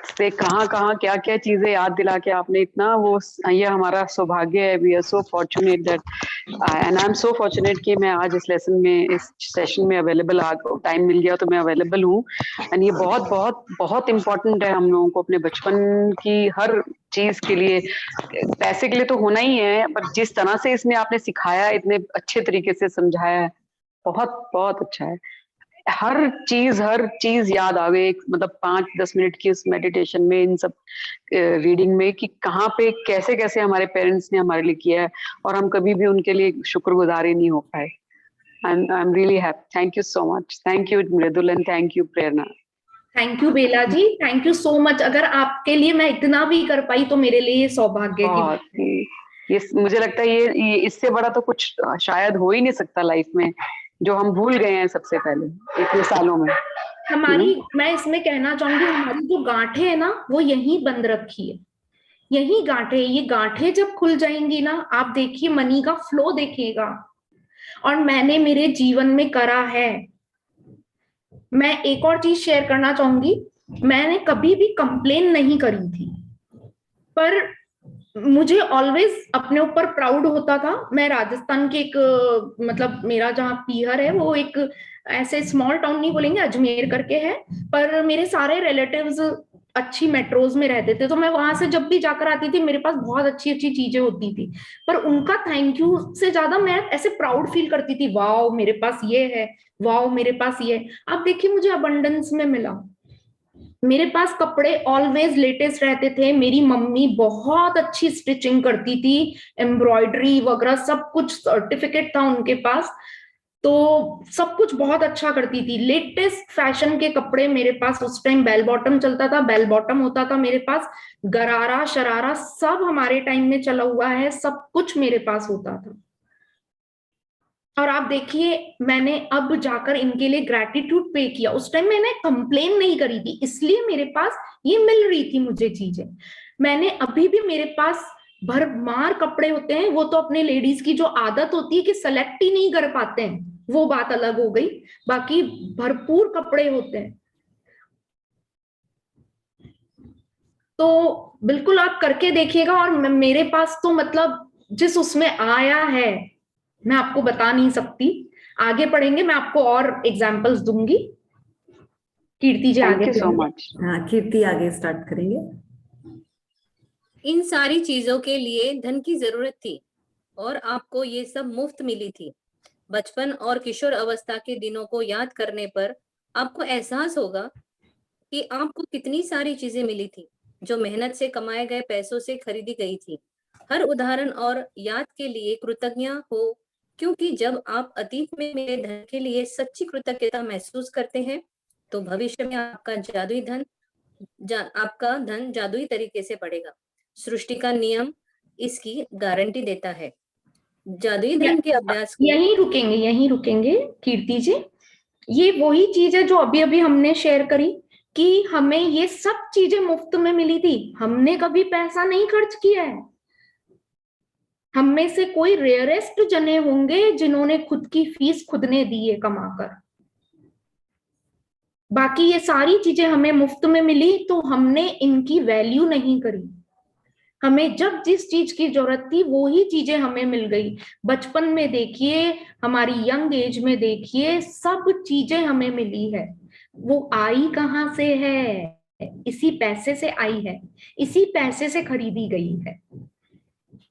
से कहाँ कहाँ क्या क्या चीजें याद दिला के आपने इतना वो, ये हमारा सौभाग्य है, we are so fortunate that and I am so fortunate कि मैं आज इस लेसन में, इस सेशन में अवेलेबल, टाइम मिल गया तो मैं अवेलेबल हूँ। एंड ये बहुत बहुत बहुत इम्पोर्टेंट है हम लोगों को अपने बचपन की हर चीज के लिए। पैसे के लिए तो होना ही है, पर जिस तरह से इसमें आपने सिखाया, इतने अच्छे तरीके से समझाया है, बहुत बहुत अच्छा है। हर चीज याद आ गई, मतलब 5-10 मिनट की उस मेडिटेशन में, इन सब रीडिंग में, कि कहाँ पे कैसे कैसे हमारे पेरेंट्स ने हमारे लिए किया है और हम कभी भी उनके लिए शुक्रगुजार ही नहीं हो पाए। I am really happy. Thank you so much. Thank you Mridul and thank you Prerna. Thank you Bela ji, thank you so much. अगर आपके लिए मैं इतना भी कर पाई तो मेरे लिए ये सौभाग्य की बहुत ये मुझे लगता है ये इससे बड़ा तो कुछ शायद हो ही नहीं सकता लाइफ में, जो हम भूल गए हैं सबसे पहले इतने सालों में। हमारी, मैं इसमें कहना चाहूंगी, हमारी जो गांठें है ना वो यहीं बंद रखी है, यही गांठें। ये गांठें जब खुल जाएंगी ना, आप देखिए मनी का फ्लो देखिएगा। और मैंने मेरे जीवन में करा है। मैं एक और चीज शेयर करना चाहूंगी, मैंने कभी भी कंप्लेन नहीं करी थी, पर मुझे ऑलवेज अपने ऊपर प्राउड होता था। मैं राजस्थान के एक मतलब मेरा जहाँ पीहर है वो एक ऐसे स्मॉल टाउन नहीं बोलेंगे, अजमेर करके है, पर मेरे सारे रिलेटिव्स अच्छी मेट्रोज में रहते थे, तो मैं वहां से जब भी जाकर आती थी मेरे पास बहुत अच्छी अच्छी चीजें होती थी। पर उनका थैंक यू से ज्यादा मैं ऐसे प्राउड फील करती थी, वाओ मेरे पास ये है, वाओ मेरे पास ये है। अब देखिए मुझे अबंडेंस में मिला, मेरे पास कपड़े ऑलवेज लेटेस्ट रहते थे, मेरी मम्मी बहुत अच्छी स्टिचिंग करती थी, एम्ब्रॉयडरी वगैरह सब कुछ सर्टिफिकेट था उनके पास, तो सब कुछ बहुत अच्छा करती थी। लेटेस्ट फैशन के कपड़े मेरे पास, उस टाइम बेल बॉटम चलता था, बेल बॉटम होता था मेरे पास, गरारा शरारा सब हमारे टाइम में चला हुआ है, सब कुछ मेरे पास होता था। और आप देखिए मैंने अब जाकर इनके लिए ग्रैटिट्यूड पे किया, उस टाइम मैंने कंप्लेन नहीं करी थी, इसलिए मेरे पास ये मिल रही थी मुझे चीजें। मैंने अभी भी मेरे पास भरमार कपड़े होते हैं, वो तो अपने लेडीज की जो आदत होती है कि सेलेक्ट ही नहीं कर पाते हैं, वो बात अलग हो गई, बाकी भरपूर कपड़े होते हैं। तो बिल्कुल आप करके देखिएगा। और मेरे पास तो मतलब जिस उसमें आया है मैं आपको बता नहीं सकती, आगे पढ़ेंगे मैं आपको और एग्जांपल्स दूंगी। कीर्ति जी थैंक आगे यू सो पढ़ेंगे। मच। हाँ कीर्ति आगे स्टार्ट करेंगे। इन सारी चीजों के लिए धन की जरूरत थी और आपको ये सब मुफ्त मिली थी। बचपन और किशोर अवस्था के दिनों को याद करने पर आपको एहसास होगा कि आपको कितनी सारी चीजें मिली थी जो मेहनत से कमाए गए पैसों से खरीदी गई थी। हर उदाहरण और याद के लिए कृतज्ञ हो, क्योंकि जब आप अतीत में मिले धन के लिए सच्ची कृतज्ञता महसूस करते हैं तो भविष्य में आपका धन जादुई तरीके से बढ़ेगा। सृष्टि का नियम इसकी गारंटी देता है। जादुई धन के अभ्यास को यहीं रुकेंगे कीर्ति जी। ये वही चीज है जो अभी अभी हमने शेयर करी कि हमें ये सब चीजें मुफ्त में मिली थी, हमने कभी पैसा नहीं खर्च किया है। हम में से कोई रेयरेस्ट जने होंगे जिन्होंने खुद की फीस खुद ने दी है कमाकर, बाकी ये सारी चीजें हमें मुफ्त में मिली तो हमने इनकी वैल्यू नहीं करी। हमें जब जिस चीज की जरूरत थी वो ही चीजें हमें मिल गई। बचपन में देखिए, हमारी यंग एज में देखिए, सब चीजें हमें मिली है। वो आई कहाँ से है? इसी पैसे से आई है, इसी पैसे से खरीदी गई है।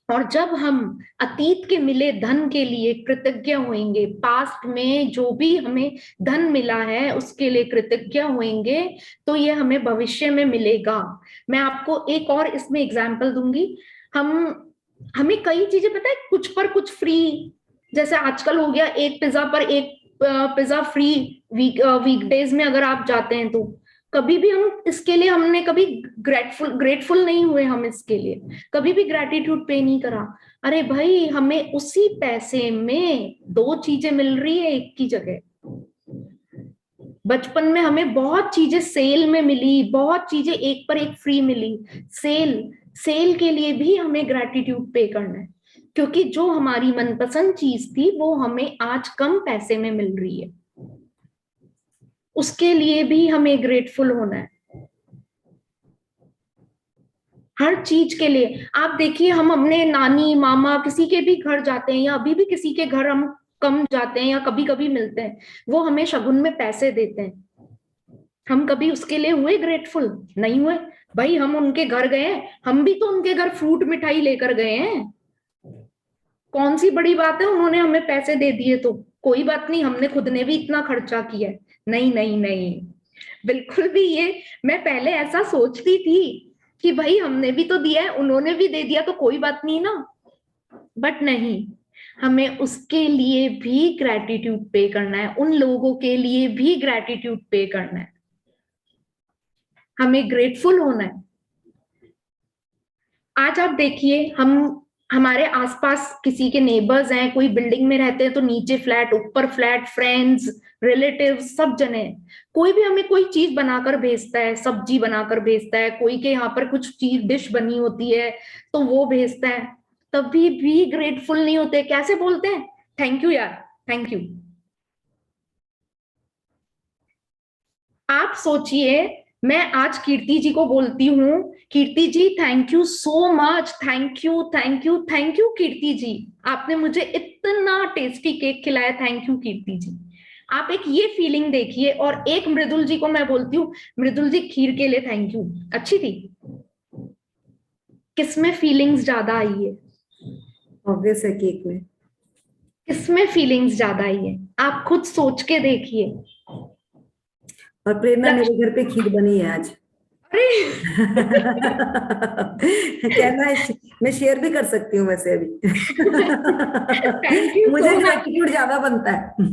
और जब हम अतीत के मिले धन के लिए कृतज्ञ होंगे, पास्ट में जो भी हमें धन मिला है उसके लिए कृतज्ञ होंगे, तो ये हमें भविष्य में मिलेगा। मैं आपको एक और इसमें एग्जांपल दूंगी। हमें कई चीजें पता है, कुछ पर कुछ फ्री, जैसे आजकल हो गया एक पिज्जा पर एक पिज्जा फ्री, वीकडेज में अगर आप जाते हैं तो कभी भी हम इसके लिए, हमने कभी ग्रेटफुल नहीं हुए, हम इसके लिए कभी भी ग्रेटिट्यूड पे नहीं करा। अरे भाई हमें उसी पैसे में दो चीजें मिल रही है एक की जगह। बचपन में हमें बहुत चीजें सेल में मिली, बहुत चीजें एक पर एक फ्री मिली। सेल के लिए भी हमें ग्रेटिट्यूड पे करना है, क्योंकि जो हमारी मनपसंद चीज थी वो हमें आज कम पैसे में मिल रही है, उसके लिए भी हमें ग्रेटफुल होना है। हर चीज के लिए। आप देखिए, हम अपने नानी मामा किसी के भी घर जाते हैं, या अभी भी किसी के घर हम कम जाते हैं या कभी कभी मिलते हैं, वो हमें शगुन में पैसे देते हैं, हम कभी उसके लिए हुए ग्रेटफुल? नहीं हुए। भाई हम उनके घर गए, हम भी तो उनके घर फ्रूट मिठाई लेकर गए हैं, कौन सी बड़ी बात है उन्होंने हमें पैसे दे दिए तो कोई बात नहीं, हमने खुद ने भी इतना खर्चा किया है। नहीं नहीं नहीं, बिल्कुल भी ये, मैं पहले ऐसा सोचती थी कि भाई हमने भी तो दिया है, उन्होंने भी दे दिया तो कोई बात नहीं ना, बट नहीं, हमें उसके लिए भी ग्रैटिट्यूड पे करना है, उन लोगों के लिए भी ग्रैटिट्यूड पे करना है, हमें ग्रेटफुल होना है। आज आप देखिए, हम हमारे आसपास किसी के नेबर्स हैं, कोई बिल्डिंग में रहते हैं तो नीचे फ्लैट, ऊपर फ्लैट, फ्रेंड्स, रिलेटिव्स, सब जने, कोई भी हमें कोई चीज बनाकर भेजता है, सब्जी बनाकर भेजता है, कोई के यहाँ पर कुछ चीज डिश बनी होती है तो वो भेजता है, तभी भी ग्रेटफुल नहीं होते। कैसे बोलते हैं? थैंक यू यार, थैंक यू। आप सोचिए, मैं आज कीर्ति जी को बोलती हूँ, Kirti ji thank you so much, thank you thank you thank you Kirti ji, आपने मुझे इतना टेस्टी केक खिलाया, थैंक यू कीर्ति जी। आप एक ये फीलिंग देखिए। और एक मृदुल जी को मैं बोलती हूँ, मृदुल जी खीर के लिए थैंक यू, अच्छी थी। किसमें फीलिंग्स ज्यादा आई है? ऑब्वियस है, केक में। किसमें फीलिंग्स ज्यादा आई है? आप खुद सोच के देखिए। और प्रेरणा, मेरे घर पे खीर बनी है आज। अरे कहना है, मैं शेयर भी कर सकती हूँ वैसे अभी। थैंक यू मुझे सो मच। ग्रेटिट्यूड ज्यादा बनता है।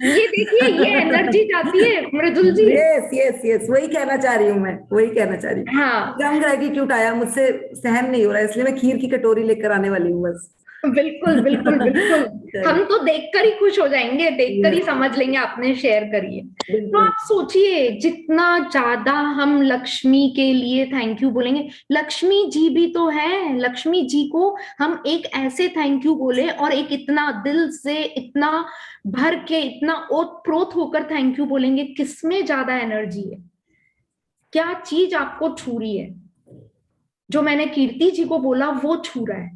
ये देखिए, ये एनर्जी जाती है मृदुल जी। यस यस यस, वही कहना चाह रही हूँ मैं, वही कहना चाह रही हूँ। हाँ कम ग्रेटिट्यूड आया, मुझसे सहन नहीं हो रहा, इसलिए मैं खीर की कटोरी लेकर आने वाली हूँ बस। बिल्कुल बिल्कुल बिल्कुल, हम तो देखकर ही खुश हो जाएंगे, देखकर ही Yes, समझ लेंगे, आपने शेयर करिए। तो बिल्कुल। आप सोचिए, जितना ज्यादा हम लक्ष्मी के लिए थैंक यू बोलेंगे, लक्ष्मी जी भी तो है, लक्ष्मी जी को हम एक ऐसे थैंक यू बोले और एक इतना दिल से, इतना भर के, इतना ओतप्रोत होकर थैंक यू बोलेंगे, किसमें ज्यादा एनर्जी है? क्या चीज आपको छू रही है? जो मैंने कीर्ति जी को बोला वो छू रहा है,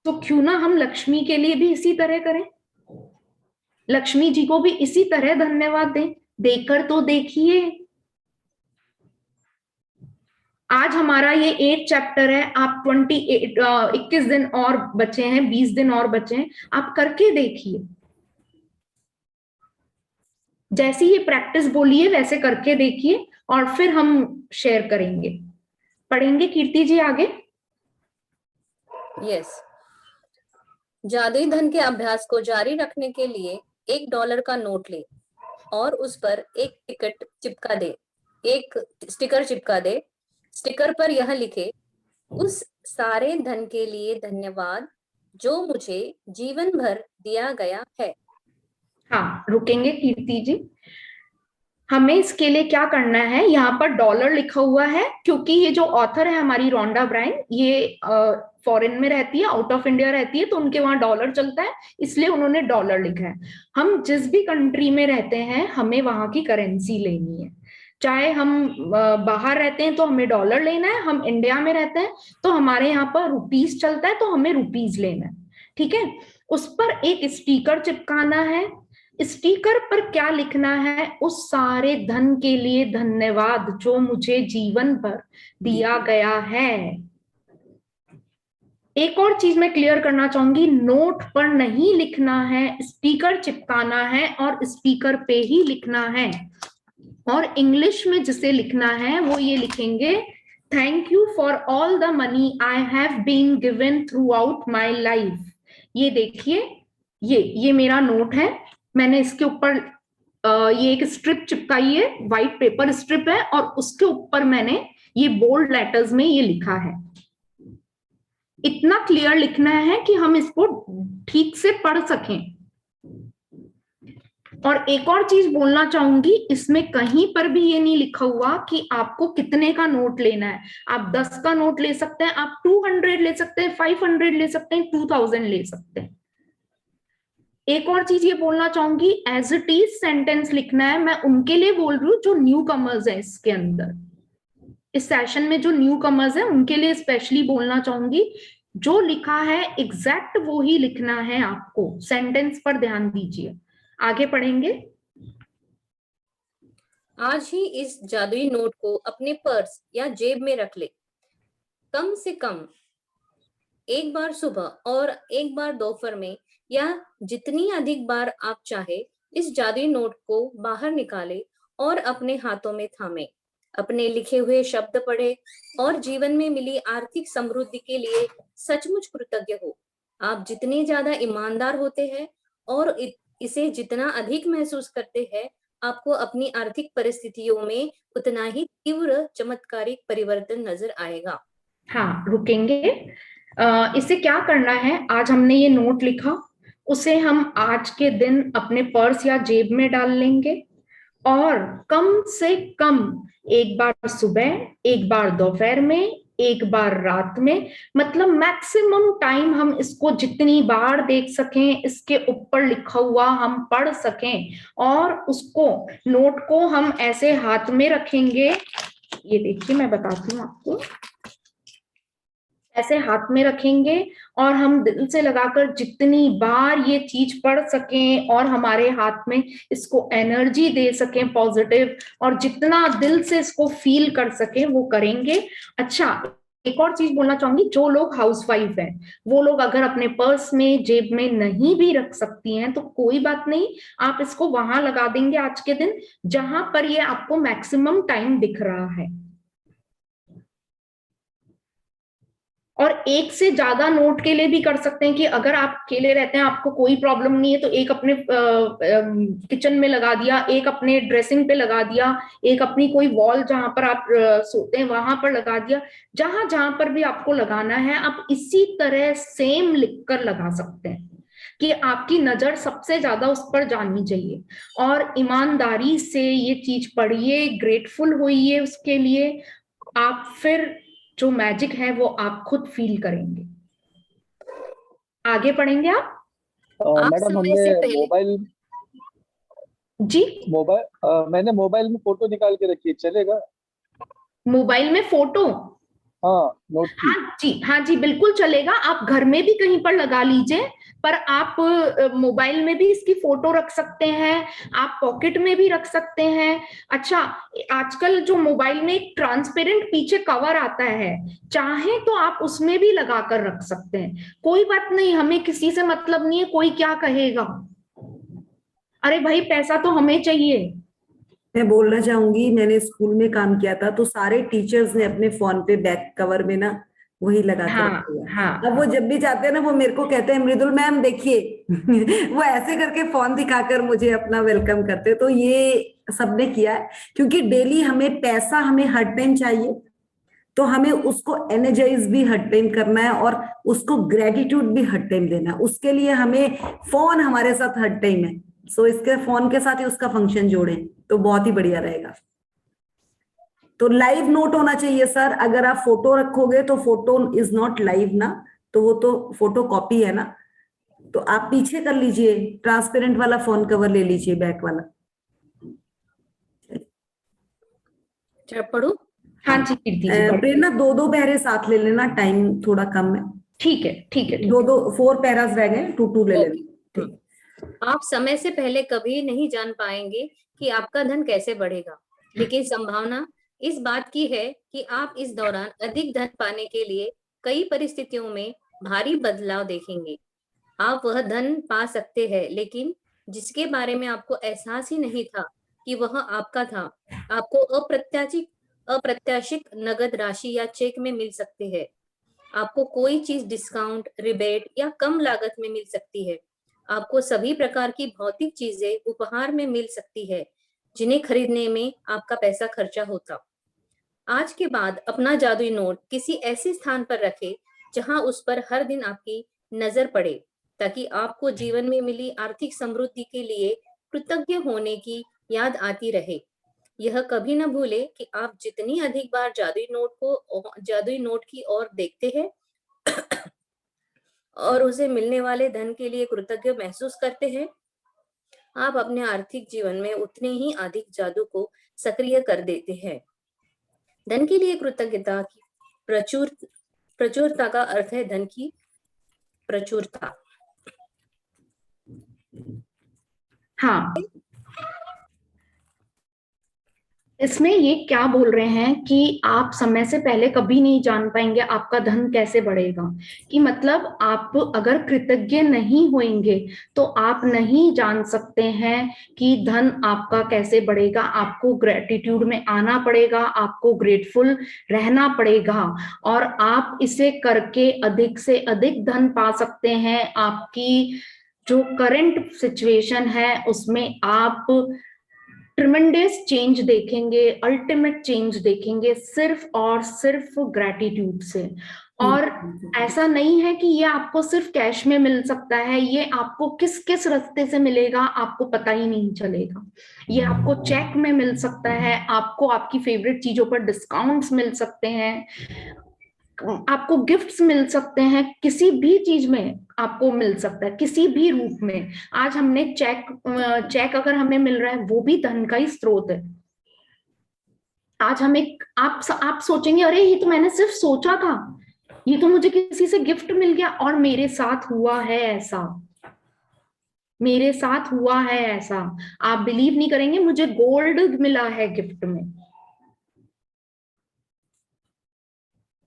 तो क्यों ना हम लक्ष्मी के लिए भी इसी तरह करें, लक्ष्मी जी को भी इसी तरह धन्यवाद दें। देकर तो देखिए। आज हमारा ये 8 चैप्टर है, आप 21 दिन और बचे हैं, 20 दिन और बचे हैं, आप करके देखिए। जैसी ये प्रैक्टिस बोलिए वैसे करके देखिए, और फिर हम शेयर करेंगे, पढ़ेंगे कीर्ति जी आगे। यस। जादुई धन के अभ्यास को जारी रखने के लिए $1 का नोट ले और उस पर एक टिकट चिपका दे, एक स्टिकर चिपका दे। स्टिकर पर यह लिखे, उस सारे धन के लिए धन्यवाद जो मुझे जीवन भर दिया गया है। हाँ, रुकेंगे कीर्ति जी। हमें इसके लिए क्या करना है, यहाँ पर डॉलर लिखा हुआ है, क्योंकि ये जो ऑथर है हमारी रोंडा ब्रायन, ये फॉरेन में रहती है, आउट ऑफ इंडिया रहती है, तो उनके वहां डॉलर चलता है, इसलिए उन्होंने डॉलर लिखा है। हम जिस भी कंट्री में रहते हैं, हमें वहां की करेंसी लेनी है। चाहे हम बाहर रहते हैं तो हमें डॉलर लेना है, हम इंडिया में रहते हैं तो हमारे यहाँ पर रुपीज चलता है, तो हमें रुपीज लेना है, ठीक है। उस पर एक स्टिकर चिपकाना है। स्टिकर पर क्या लिखना है? उस सारे धन के लिए धन्यवाद जो मुझे जीवन भर दिया गया है। एक और चीज मैं क्लियर करना चाहूंगी, नोट पर नहीं लिखना है, स्टिकर चिपकाना है और स्टिकर पे ही लिखना है। और इंग्लिश में जिसे लिखना है वो ये लिखेंगे, thank you for all the money I have been given throughout my life. ये देखिए, ये मेरा नोट है, मैंने इसके ऊपर ये एक स्ट्रिप चिपकाई है, व्हाइट पेपर स्ट्रिप है, और उसके ऊपर मैंने ये बोल्ड लेटर्स में ये लिखा है। इतना क्लियर लिखना है कि हम इसको ठीक से पढ़ सकें। और एक और चीज बोलना चाहूंगी, इसमें कहीं पर भी ये नहीं लिखा हुआ कि आपको कितने का नोट लेना है। आप 10 का नोट ले सकते हैं, आप 200 ले सकते हैं, 500 ले सकते हैं, 2000 ले सकते हैं। एक और चीज ये बोलना चाहूंगी, एज इट इज सेंटेंस लिखना है। मैं उनके लिए बोल रही हूँ जो न्यू कमर्स है इसके अंदर। इस सेशन में जो न्यू कमर्स है उनके लिए स्पेशली बोलना चाहूंगी, जो लिखा है एग्जैक्ट वो ही लिखना है आपको, सेंटेंस पर ध्यान दीजिए। आगे पढ़ेंगे। आज ही इस जादुई नोट को अपने पर्स या जेब में रख ले। कम से कम एक बार सुबह और एक बार दोपहर में, या जितनी अधिक बार आप चाहे, इस जादुई नोट को बाहर निकाले और अपने हाथों में थामे। अपने लिखे हुए शब्द पढ़े और जीवन में मिली आर्थिक समृद्धि के लिए सचमुच कृतज्ञ हो। आप जितने ज्यादा ईमानदार होते हैं और इसे जितना अधिक महसूस करते हैं, आपको अपनी आर्थिक परिस्थितियों में उतना ही तीव्र चमत्कारिक परिवर्तन नजर आएगा। हाँ, रुकेंगे। इसे क्या करना है, आज हमने ये नोट लिखा, उसे हम आज के दिन अपने पर्स या जेब में डाल लेंगे और कम से कम एक बार सुबह, एक बार दोपहर में, एक बार रात में, मतलब मैक्सिमम टाइम हम इसको जितनी बार देख सकें, इसके ऊपर लिखा हुआ हम पढ़ सकें, और उसको नोट को हम ऐसे हाथ में रखेंगे। ये देखिए मैं बताती हूँ आपको, ऐसे हाथ में रखेंगे और हम दिल से लगाकर जितनी बार ये चीज पढ़ सकें और हमारे हाथ में इसको एनर्जी दे सकें पॉजिटिव, और जितना दिल से इसको फील कर सकें वो करेंगे। अच्छा, एक और चीज बोलना चाहूंगी, जो लोग हाउसवाइफ हैं वो लोग अगर अपने पर्स में, जेब में नहीं भी रख सकती हैं तो कोई बात नहीं, आप इसको वहां लगा देंगे आज के दिन जहां पर ये आपको मैक्सिमम टाइम दिख रहा है। और एक से ज्यादा नोट के लिए भी कर सकते हैं कि अगर आप अकेले रहते हैं, आपको कोई प्रॉब्लम नहीं है, तो एक अपने किचन में लगा दिया, एक अपने ड्रेसिंग पे लगा दिया, एक अपनी कोई वॉल जहां पर आप सोते हैं वहां पर लगा दिया। जहां जहां पर भी आपको लगाना है आप इसी तरह सेम लिखकर लगा सकते हैं कि आपकी नजर सबसे ज्यादा उस पर जानी चाहिए, और ईमानदारी से ये चीज पढ़िए, ग्रेटफुल होइए उसके लिए। आप फिर जो मैजिक है वो आप खुद फील करेंगे। आगे पढ़ेंगे आप। मैडम समय हमने से पहले जी, मैंने मोबाइल में फोटो निकाल के रखी है, चलेगा? मोबाइल में फोटो, हाँ, नोट की। हाँ जी, हाँ जी, बिल्कुल चलेगा। आप घर में भी कहीं पर लगा लीजिए, पर आप मोबाइल में भी इसकी फोटो रख सकते हैं, आप पॉकेट में भी रख सकते हैं। अच्छा, आजकल जो मोबाइल में एक ट्रांसपेरेंट पीछे कवर आता है, चाहे तो आप उसमें भी लगा कर रख सकते हैं। कोई बात नहीं, हमें किसी से मतलब नहीं है कोई क्या कहेगा। अरे भाई, पैसा तो हमें चाहिए। मैं बोलना चाहूंगी, मैंने स्कूल में काम किया था तो सारे टीचर्स ने अपने फोन पे बैक कवर में ना वही लगा के हाँ रखा हुआ है। हाँ अब वो जब भी जाते हैं ना, वो मेरे को कहते हैं, मृदुल मैम देखिए वो ऐसे करके फोन दिखाकर मुझे अपना वेलकम करते हैं। तो ये सबने किया है, क्योंकि डेली हमें पैसा, हमें हर टाइम चाहिए, तो हमें उसको एनर्जाइज भी हर टाइम करना है और उसको ग्रेटिट्यूड भी हर टाइम देना है। उसके लिए हमें फोन हमारे साथ हर टाइम है, सो इसके फोन के साथ ही उसका फंक्शन जोड़े तो बहुत ही बढ़िया रहेगा। तो लाइव नोट होना चाहिए सर। अगर आप फोटो रखोगे तो फोटो इज नॉट लाइव ना, तो वो तो फोटो कॉपी है ना। तो आप पीछे कर लीजिए, ट्रांसपेरेंट वाला फोन कवर ले लीजिए, बैक वाला। पढ़ू। हाँ जी, कीर्ति जी, प्रेरणा, दो दो पैरे साथ ले लेना, टाइम थोड़ा कम है। ठीक है, ठीक है, ठीक दो है। दो 4 पैरास रह गए, 2 ले लेना। ओके। ठीक। आप समय से पहले कभी नहीं जान पाएंगे कि आपका धन कैसे बढ़ेगा, लेकिन संभावना इस बात की है कि आप इस दौरान अधिक धन पाने के लिए कई परिस्थितियों में भारी बदलाव देखेंगे। आप वह धन पा सकते हैं, लेकिन जिसके बारे में आपको एहसास ही नहीं था कि वह आपका था। आपको अप्रत्याशित नगद राशि या चेक में मिल सकती है। आपको कोई चीज डिस्काउंट, रिबेट या कम लागत में मिल सकती है। आपको सभी प्रकार की भौतिक चीजें उपहार में मिल सकती है, जिन्हें खरीदने में आपका पैसा खर्चा होता। आज के बाद अपना जादुई नोट किसी ऐसे स्थान पर रखें जहां उस पर हर दिन आपकी नजर पड़े, ताकि आपको जीवन में मिली आर्थिक समृद्धि के लिए कृतज्ञ होने की याद आती रहे। यह कभी न भूले कि आप जितनी अधिक बार जादुई नोट की ओर देखते हैं और उसे मिलने वाले धन के लिए कृतज्ञ महसूस करते हैं, आप अपने आर्थिक जीवन में उतने ही अधिक जादू को सक्रिय कर देते हैं। धन के लिए कृतज्ञता की प्रचुरता का अर्थ है धन की प्रचुरता। हाँ, इसमें ये क्या बोल रहे हैं कि आप समय से पहले कभी नहीं जान पाएंगे आपका धन कैसे बढ़ेगा, कि मतलब आप अगर कृतज्ञ नहीं होंगे तो आप नहीं जान सकते हैं कि धन आपका कैसे बढ़ेगा। आपको ग्रेटिट्यूड में आना पड़ेगा, आपको ग्रेटफुल रहना पड़ेगा, और आप इसे करके अधिक से अधिक धन पा सकते हैं। आपकी जो करंट सिचुएशन है उसमें आप ट्रिमेंडस चेंज देखेंगे, अल्टीमेट चेंज देखेंगे सिर्फ और सिर्फ ग्रेटिट्यूड से। और ऐसा नहीं है कि ये आपको सिर्फ कैश में मिल सकता है, ये आपको किस किस रास्ते से मिलेगा आपको पता ही नहीं चलेगा। ये आपको चेक में मिल सकता है, आपको आपकी फेवरेट चीजों पर डिस्काउंट्स मिल सकते हैं, आपको गिफ्ट्स मिल सकते हैं, किसी भी चीज में आपको मिल सकता है, किसी भी रूप में। आज हमने चेक अगर हमें मिल रहा है वो भी धन का ही स्रोत है। आज हमें आप सोचेंगे अरे ये तो मैंने सिर्फ सोचा था, ये तो मुझे किसी से गिफ्ट मिल गया और मेरे साथ हुआ है ऐसा, मेरे साथ हुआ है ऐसा। आप बिलीव नहीं करेंगे, मुझे गोल्ड मिला है गिफ्ट में।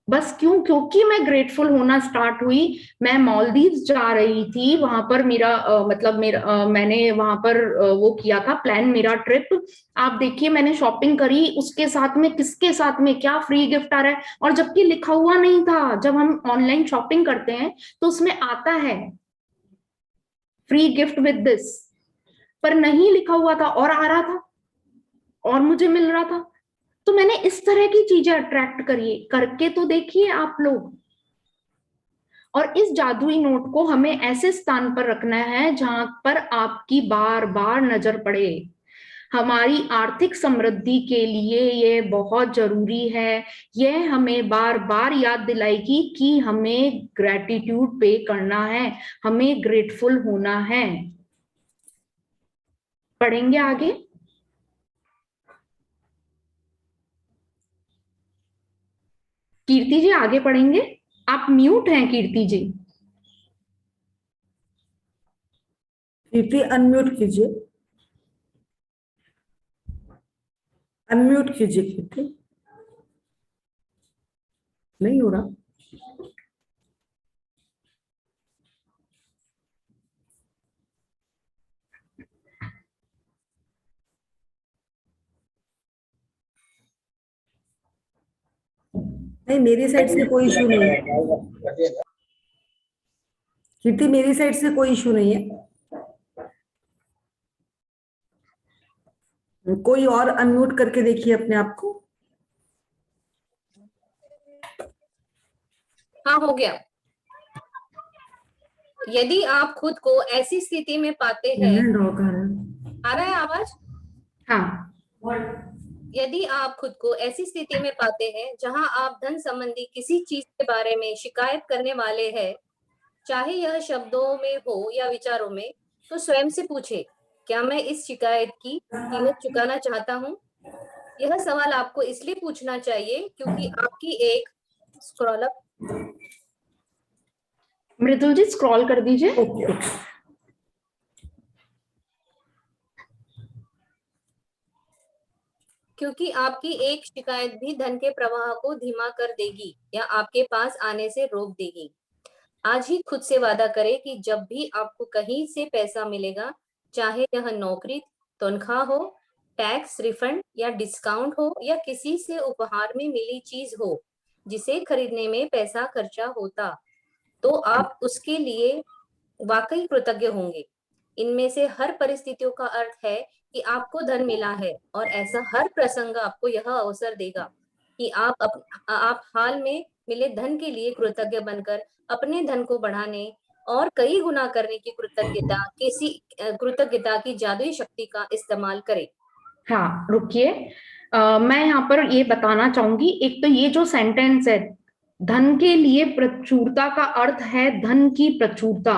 बस क्यों? क्योंकि मैं ग्रेटफुल होना स्टार्ट हुई। मैं मालदीव्स जा रही थी, वहां पर मैंने वहां पर वो किया था प्लान मेरा ट्रिप। आप देखिए मैंने शॉपिंग करी, उसके साथ में किसके साथ में क्या फ्री गिफ्ट आ रहा है, और जबकि लिखा हुआ नहीं था। जब हम ऑनलाइन शॉपिंग करते हैं तो उसमें आता है फ्री गिफ्ट विद दिस, पर नहीं लिखा हुआ था और आ रहा था और मुझे मिल रहा था। तो मैंने इस तरह की चीजें अट्रैक्ट करिए करके तो देखिए आप लोग। और इस जादुई नोट को हमें ऐसे स्थान पर रखना है जहां पर आपकी बार बार नजर पड़े। हमारी आर्थिक समृद्धि के लिए ये बहुत जरूरी है। यह हमें बार बार याद दिलाएगी कि हमें ग्रेटिट्यूड पे करना है, हमें ग्रेटफुल होना है। पढ़ेंगे आगे। कीर्ति जी आगे पढ़ेंगे। आप म्यूट हैं कीर्ति जी। कीर्ति अनम्यूट कीजिए, अनम्यूट कीजिए कीर्ति, नहीं हो रहा। नहीं, मेरी साइड से कोई इशू नहीं है कीर्ति, मेरी साइड से कोई इशू नहीं है। कोई और अनम्यूट करके देखिए अपने आप को। हाँ, हो गया। यदि आप खुद को ऐसी स्थिति में पाते हैं, आ रहा है आवाज? हाँ। यदि आप खुद को ऐसी स्थिति में पाते हैं जहां आप धन संबंधी किसी चीज के बारे में शिकायत करने वाले हैं, चाहे यह शब्दों में हो या विचारों में, तो स्वयं से पूछे, क्या मैं इस शिकायत की कीमत चुकाना चाहता हूँ? यह सवाल आपको इसलिए पूछना चाहिए क्योंकि आपकी एक स्क्रॉल अप, मृदुल जी स्क्रॉल कर दीजिए। Okay okay. क्योंकि आपकी एक शिकायत भी धन के प्रवाह को धीमा कर देगी या आपके पास आने से रोक देगी। आज ही खुद से वादा करें कि जब भी आपको कहीं से पैसा मिलेगा, चाहे यह नौकरी, तनख्वाह हो, टैक्स रिफंड या डिस्काउंट हो, या किसी से उपहार में मिली चीज हो जिसे खरीदने में पैसा खर्चा होता, तो आप उसके लिए वाकई कृतज्ञ होंगे। इनमें से हर परिस्थितियों का अर्थ है कि आपको धन मिला है, और ऐसा हर प्रसंग आपको यह अवसर देगा कि आप हाल में मिले धन के लिए कृतज्ञ बनकर अपने धन को बढ़ाने और कई गुना करने की कृतज्ञता की जादुई शक्ति का इस्तेमाल करें। हाँ रुकिए, मैं यहाँ पर ये बताना चाहूंगी। एक तो ये जो सेंटेंस है, धन के लिए प्रचुरता का अर्थ है धन की प्रचुरता।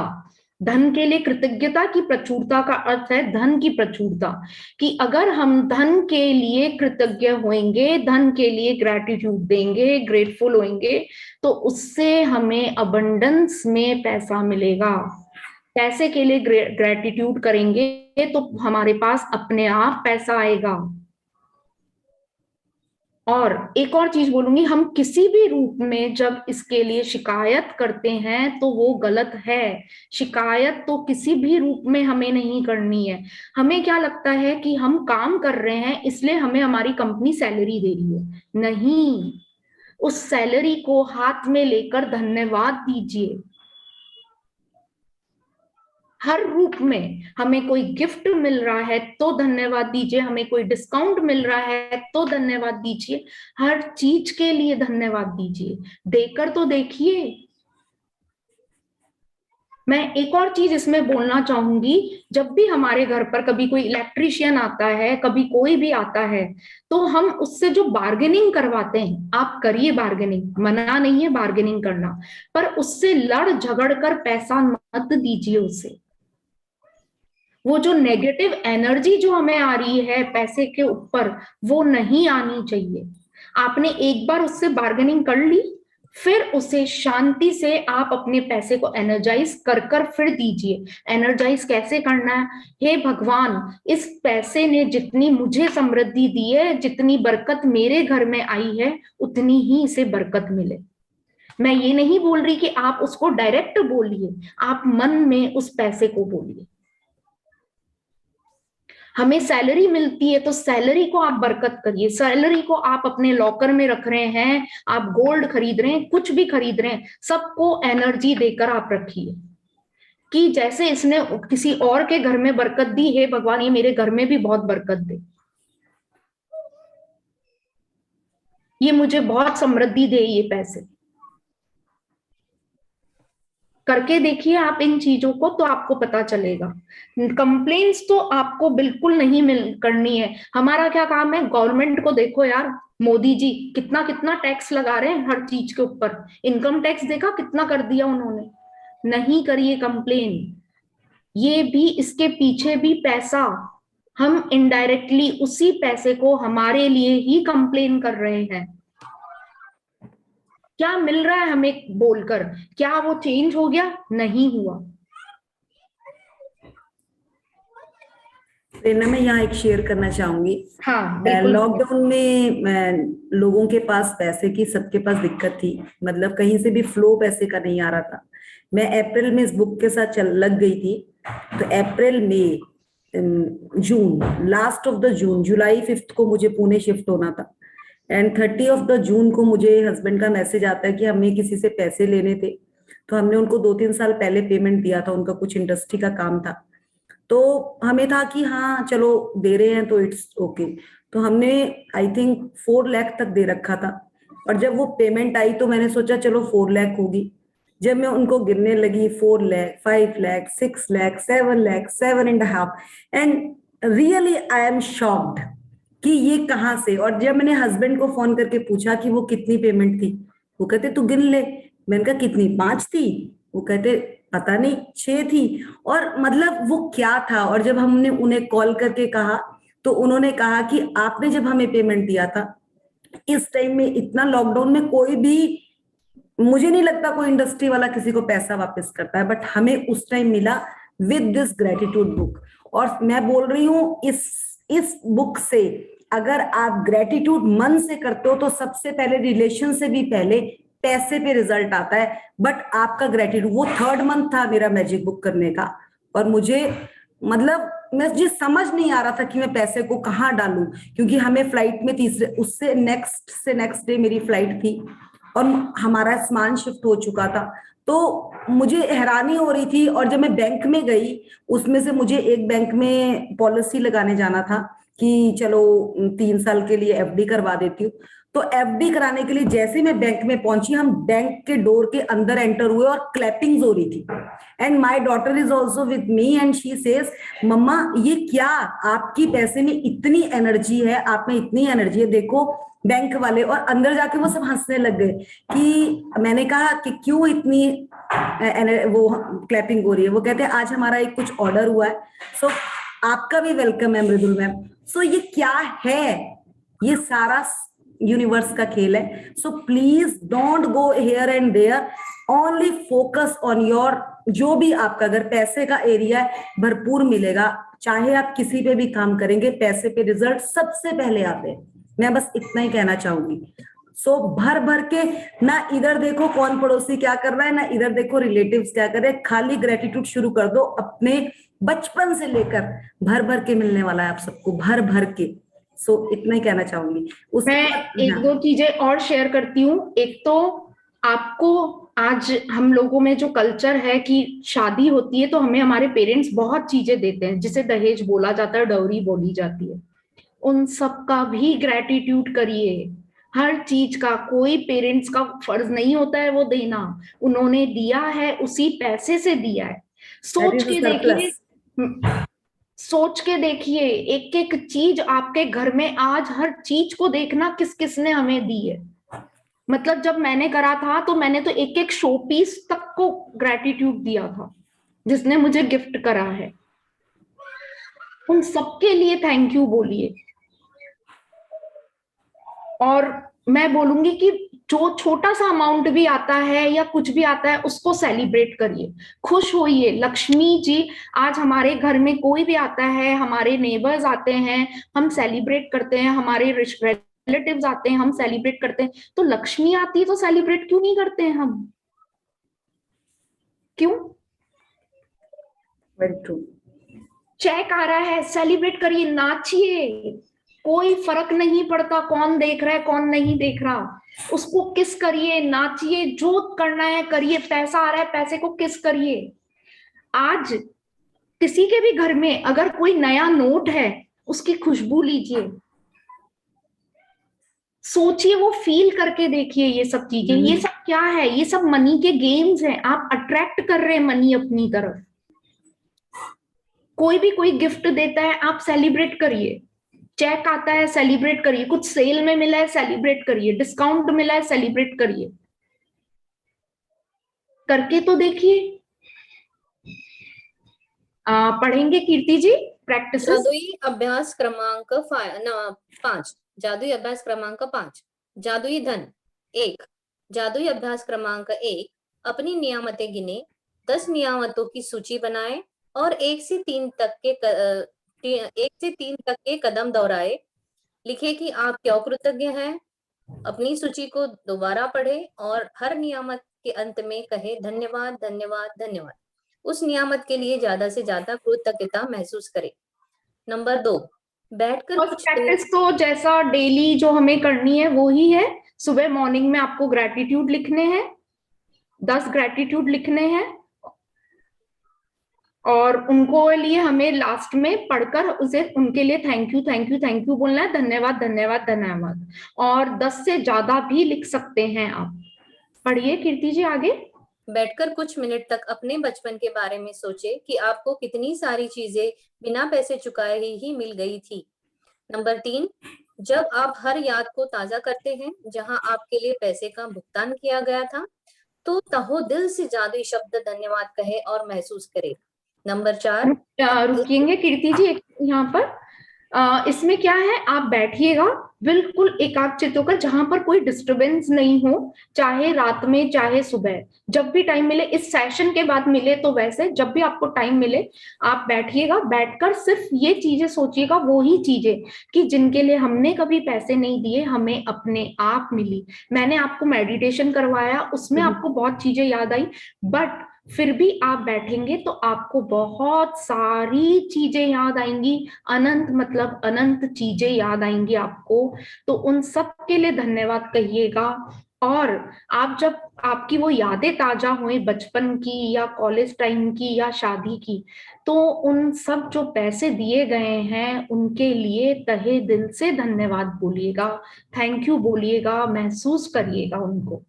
धन के लिए कृतज्ञता की प्रचुरता का अर्थ है धन की प्रचुरता, कि अगर हम धन के लिए कृतज्ञ होंगे, धन के लिए ग्रैटिट्यूड देंगे, ग्रेटफुल होंगे, तो उससे हमें अबंडेंस में पैसा मिलेगा। पैसे के लिए ग्रैटिट्यूड करेंगे तो हमारे पास अपने आप पैसा आएगा। और एक और चीज बोलूंगी, हम किसी भी रूप में जब इसके लिए शिकायत करते हैं तो वो गलत है। शिकायत तो किसी भी रूप में हमें नहीं करनी है। हमें क्या लगता है कि हम काम कर रहे हैं इसलिए हमें हमारी कंपनी सैलरी दे रही है, नहीं, उस सैलरी को हाथ में लेकर धन्यवाद दीजिए। हर रूप में, हमें कोई गिफ्ट मिल रहा है तो धन्यवाद दीजिए, हमें कोई डिस्काउंट मिल रहा है तो धन्यवाद दीजिए, हर चीज के लिए धन्यवाद दीजिए, देकर तो देखिए। मैं एक और चीज इसमें बोलना चाहूंगी, जब भी हमारे घर पर कभी कोई इलेक्ट्रीशियन आता है, कभी कोई भी आता है, तो हम उससे जो बार्गेनिंग करवाते हैं, आप करिए बार्गेनिंग, मना नहीं है बार्गेनिंग करना, पर उससे लड़ झगड़ कर पैसा मत दीजिए उसे। वो जो नेगेटिव एनर्जी जो हमें आ रही है पैसे के ऊपर, वो नहीं आनी चाहिए। आपने एक बार उससे बार्गेनिंग कर ली, फिर उसे शांति से आप अपने पैसे को एनर्जाइज कर फिर दीजिए। एनर्जाइज कैसे करना है? हे भगवान, इस पैसे ने जितनी मुझे समृद्धि दी है, जितनी बरकत मेरे घर में आई है, उतनी ही इसे बरकत मिले। मैं ये नहीं बोल रही कि आप उसको डायरेक्ट बोलिए, आप मन में उस पैसे को बोलिए। हमें सैलरी मिलती है तो सैलरी को आप बरकत करिए। सैलरी को आप अपने लॉकर में रख रहे हैं, आप गोल्ड खरीद रहे हैं, कुछ भी खरीद रहे हैं, सबको एनर्जी देकर आप रखिए कि जैसे इसने किसी और के घर में बरकत दी है, भगवान ये मेरे घर में भी बहुत बरकत दे, ये मुझे बहुत समृद्धि दे, ये पैसे। करके देखिए आप इन चीजों को, तो आपको पता चलेगा। कंप्लेंट्स तो आपको बिल्कुल नहीं करनी है। हमारा क्या काम है? गवर्नमेंट को देखो यार, मोदी जी कितना कितना टैक्स लगा रहे हैं हर चीज के ऊपर। इनकम टैक्स देखा कितना कर दिया उन्होंने। नहीं करिए कंप्लेन, ये भी, इसके पीछे भी पैसा, हम इनडायरेक्टली उसी पैसे को हमारे लिए ही कंप्लेन कर रहे हैं। क्या मिल रहा है हमें बोलकर? क्या वो चेंज हो गया? नहीं हुआ। प्रेरणा, मैं यहाँ एक शेयर करना चाहूंगी। हाँ बिल्कुल। लॉकडाउन में लोगों के पास पैसे की, सबके पास दिक्कत थी, मतलब कहीं से भी फ्लो पैसे का नहीं आ रहा था। मैं अप्रैल में इस बुक के साथ लग गई थी, तो अप्रैल मई जून, लास्ट ऑफ द जून, जुलाई 5 को मुझे पुणे शिफ्ट होना था, एंड 30 ऑफ द जून को मुझे हस्बैंड का मैसेज आता है कि हमें किसी से पैसे लेने थे। तो हमने उनको 2-3 साल पहले पेमेंट दिया था, उनका कुछ इंडस्ट्री का काम था, तो हमें था कि हाँ चलो दे रहे हैं तो इट्स ओके। तो हमने आई थिंक 4 लाख तक दे रखा था, और जब वो पेमेंट आई तो मैंने सोचा चलो 4 लाख होगी। जब मैं उनको गिनने लगी, 4 lakh, 5 lakh, 6 lakh, 7 lakh, 7.5, and really I am shocked कि ये कहाँ से। और जब मैंने हस्बैंड को फोन करके पूछा कि वो कितनी पेमेंट थी, वो कहते तू गिन ले। मैंने कहा कितनी? 5 थी? वो कहते पता नहीं 6 थी। और मतलब वो क्या था। और जब हमने उन्हें कॉल करके कहा तो उन्होंने कहा कि आपने जब हमें पेमेंट दिया था, इस टाइम में, इतना लॉकडाउन में, कोई भी, मुझे नहीं लगता कोई इंडस्ट्री वाला किसी को पैसा वापस करता है, बट हमें उस टाइम मिला विद दिस ग्रेटिट्यूड बुक। और मैं बोल रही हूँ इस बुक से अगर आप ग्रेटिट्यूड मन से करते हो तो सबसे पहले, रिलेशन से भी पहले, पैसे पे रिजल्ट आता है। बट आपका ग्रेटिट्यूड, वो 3rd मंथ था मेरा मैजिक बुक करने का, और मुझे मतलब मुझे समझ नहीं आ रहा था कि मैं पैसे को कहाँ डालूं, क्योंकि हमें फ्लाइट में उससे नेक्स्ट डे मेरी फ्लाइट थी और हमारा सामान शिफ्ट हो चुका था। तो मुझे हैरानी हो रही थी। और जब मैं बैंक में गई, उसमें से मुझे एक बैंक में पॉलिसी लगाने जाना था कि चलो 3 साल के लिए FD करवा देती हूँ। तो एफडी कराने के लिए जैसे मैं बैंक में पहुंची, हम बैंक के डोर के अंदर एंटर हुए और क्लैपिंग हो रही थी। And my daughter is also with me and she says, मम्मा ये क्या, आपकी पैसे में इतनी एनर्जी है, आप में इतनी एनर्जी है, देखो बैंक वाले। और अंदर जाके वो सब हंसने लग गए कि मैंने कहा कि क्यों इतनी वो क्लैपिंग हो रही है। वो कहते हैं आज हमारा एक कुछ ऑर्डर हुआ है, सो आपका भी वेलकम है मृदुल मैम। सो ये क्या है, ये सारा यूनिवर्स का खेल है। So please don't go here and there, only focus on your, जो भी आपका अगर पैसे का एरिया है भरपूर मिलेगा। चाहे आप किसी पे भी काम करेंगे, पैसे पे रिजल्ट सबसे पहले आते हैं। मैं बस इतना ही कहना चाहूंगी। सो भर भर के ना इधर देखो कौन पड़ोसी क्या कर रहा है, ना इधर देखो रिलेटिव्स क्या कर रहे हैं, खाली ग्रेटिट्यूड शुरू कर दो अपने बचपन से लेकर, भर भर के मिलने वाला है आप सबको, भर भर के। सो इतना ही कहना चाहूंगी। मैं एक दो चीजें और शेयर करती हूँ। एक तो आपको आज हम लोगों में जो कल्चर है कि शादी होती है तो हमें हमारे पेरेंट्स बहुत चीजें देते हैं, जिसे दहेज बोला जाता है, डौरी बोली जाती है। उन सब का भी ग्रेटिट्यूड करिए, हर चीज का। कोई पेरेंट्स का फर्ज नहीं होता है वो देना, उन्होंने दिया है, उसी पैसे से दिया है। सोच के देखिए, सोच के देखिए, एक एक चीज आपके घर में आज, हर चीज को देखना किस किसने हमें दी है। मतलब जब मैंने करा था तो मैंने तो एक एक शो पीस तक को ग्रेटिट्यूड दिया था, जिसने मुझे गिफ्ट करा है। उन सबके लिए थैंक यू बोलिए। और मैं बोलूंगी कि जो छोटा सा अमाउंट भी आता है या कुछ भी आता है उसको सेलिब्रेट करिए, खुश होइए। लक्ष्मी जी आज हमारे घर में कोई भी आता है, हमारे नेबर्स आते हैं, हम सेलिब्रेट करते हैं, हमारे रिलेटिव्स आते हैं, हम सेलिब्रेट करते हैं। तो लक्ष्मी आती है तो सेलिब्रेट क्यों नहीं करते हैं हम? क्यों? Very true. चेक आ रहा है, सेलिब्रेट करिए, नाचिए, कोई फर्क नहीं पड़ता कौन देख रहा है कौन नहीं देख रहा। उसको किस करिए, नाचिए, जो करना है करिए। पैसा आ रहा है, पैसे को किस करिए। आज किसी के भी घर में अगर कोई नया नोट है, उसकी खुशबू लीजिए, सोचिए, वो फील करके देखिए। ये सब चीजें, ये सब क्या है? ये सब मनी के गेम्स हैं। आप अट्रैक्ट कर रहे हैं मनी अपनी तरफ। कोई भी कोई गिफ्ट देता है, आप सेलिब्रेट करिए। चेक आता है, सेलिब्रेट करिए। कुछ सेल में मिला है, सेलिब्रेट करिए। डिस्काउंट मिला है, सेलिब्रेट करिए। करके तो देखिए। पढ़ेंगे कीर्ति जी प्रैक्टिस। जादुई अभ्यास क्रमांक 5। जादुई अभ्यास क्रमांक 5, जादुई धन 1। जादुई अभ्यास क्रमांक 1, अपनी नियामतें गिने, 10 नियामतों की सूची बनाए और 1 से 3 तक के कदम दोहराए। लिखे कि आप क्यों कृतज्ञ हैं। अपनी सूची को दोबारा पढ़े और हर नियामत के अंत में कहे धन्यवाद धन्यवाद धन्यवाद। उस नियामत के लिए ज्यादा से ज्यादा कृतज्ञता महसूस करें। नंबर 2, बैठकर कुछ प्रैक्टिस तो जैसा डेली जो हमें करनी है वो ही है। सुबह मॉर्निंग में आपको ग्रेटिट्यूड लिखने हैं, 10 ग्रेटिट्यूड लिखने हैं, और उनको लिए हमें लास्ट में पढ़कर उसे उनके लिए thank you thank you thank you बोलना है, धन्यवाद धन्यवाद धन्यवाद। और 10 से ज्यादा भी लिख सकते हैं आप। पढ़िए कीर्ति जी आगे। बैठकर कुछ मिनट तक अपने बचपन के बारे में सोचे कि आपको कितनी सारी चीजें बिना पैसे चुकाए ही मिल गई थी। नंबर 3, जब आप हर याद को ताजा करते हैं जहां आपके लिए पैसे का भुगतान किया गया था, तो तहो दिल से जादुई शब्द धन्यवाद कहे और महसूस करे। नंबर 4, रुकिएंगे कीर्ति जी यहाँ पर। इसमें क्या है, आप बैठिएगा बिल्कुल एकाग्रचित्त होकर, जहां पर कोई डिस्टरबेंस नहीं हो, चाहे रात में चाहे सुबह, जब भी टाइम मिले। इस सेशन के बाद मिले तो वैसे, जब भी आपको टाइम मिले आप बैठिएगा। बैठकर सिर्फ ये चीजें सोचिएगा, वो ही चीजें कि जिनके लिए हमने कभी पैसे नहीं दिए, हमें अपने आप मिली। मैंने आपको मेडिटेशन करवाया, उसमें आपको बहुत चीजें याद आई, बट फिर भी आप बैठेंगे तो आपको बहुत सारी चीजें याद आएंगी। अनंत मतलब अनंत चीजें याद आएंगी आपको। तो उन सब के लिए धन्यवाद कहिएगा। और आप जब आपकी वो यादें ताजा हुई बचपन की या कॉलेज टाइम की या शादी की, तो उन सब जो पैसे दिए गए हैं उनके लिए तहे दिल से धन्यवाद बोलिएगा, थैंक यू बोलिएगा, महसूस करिएगा उनको।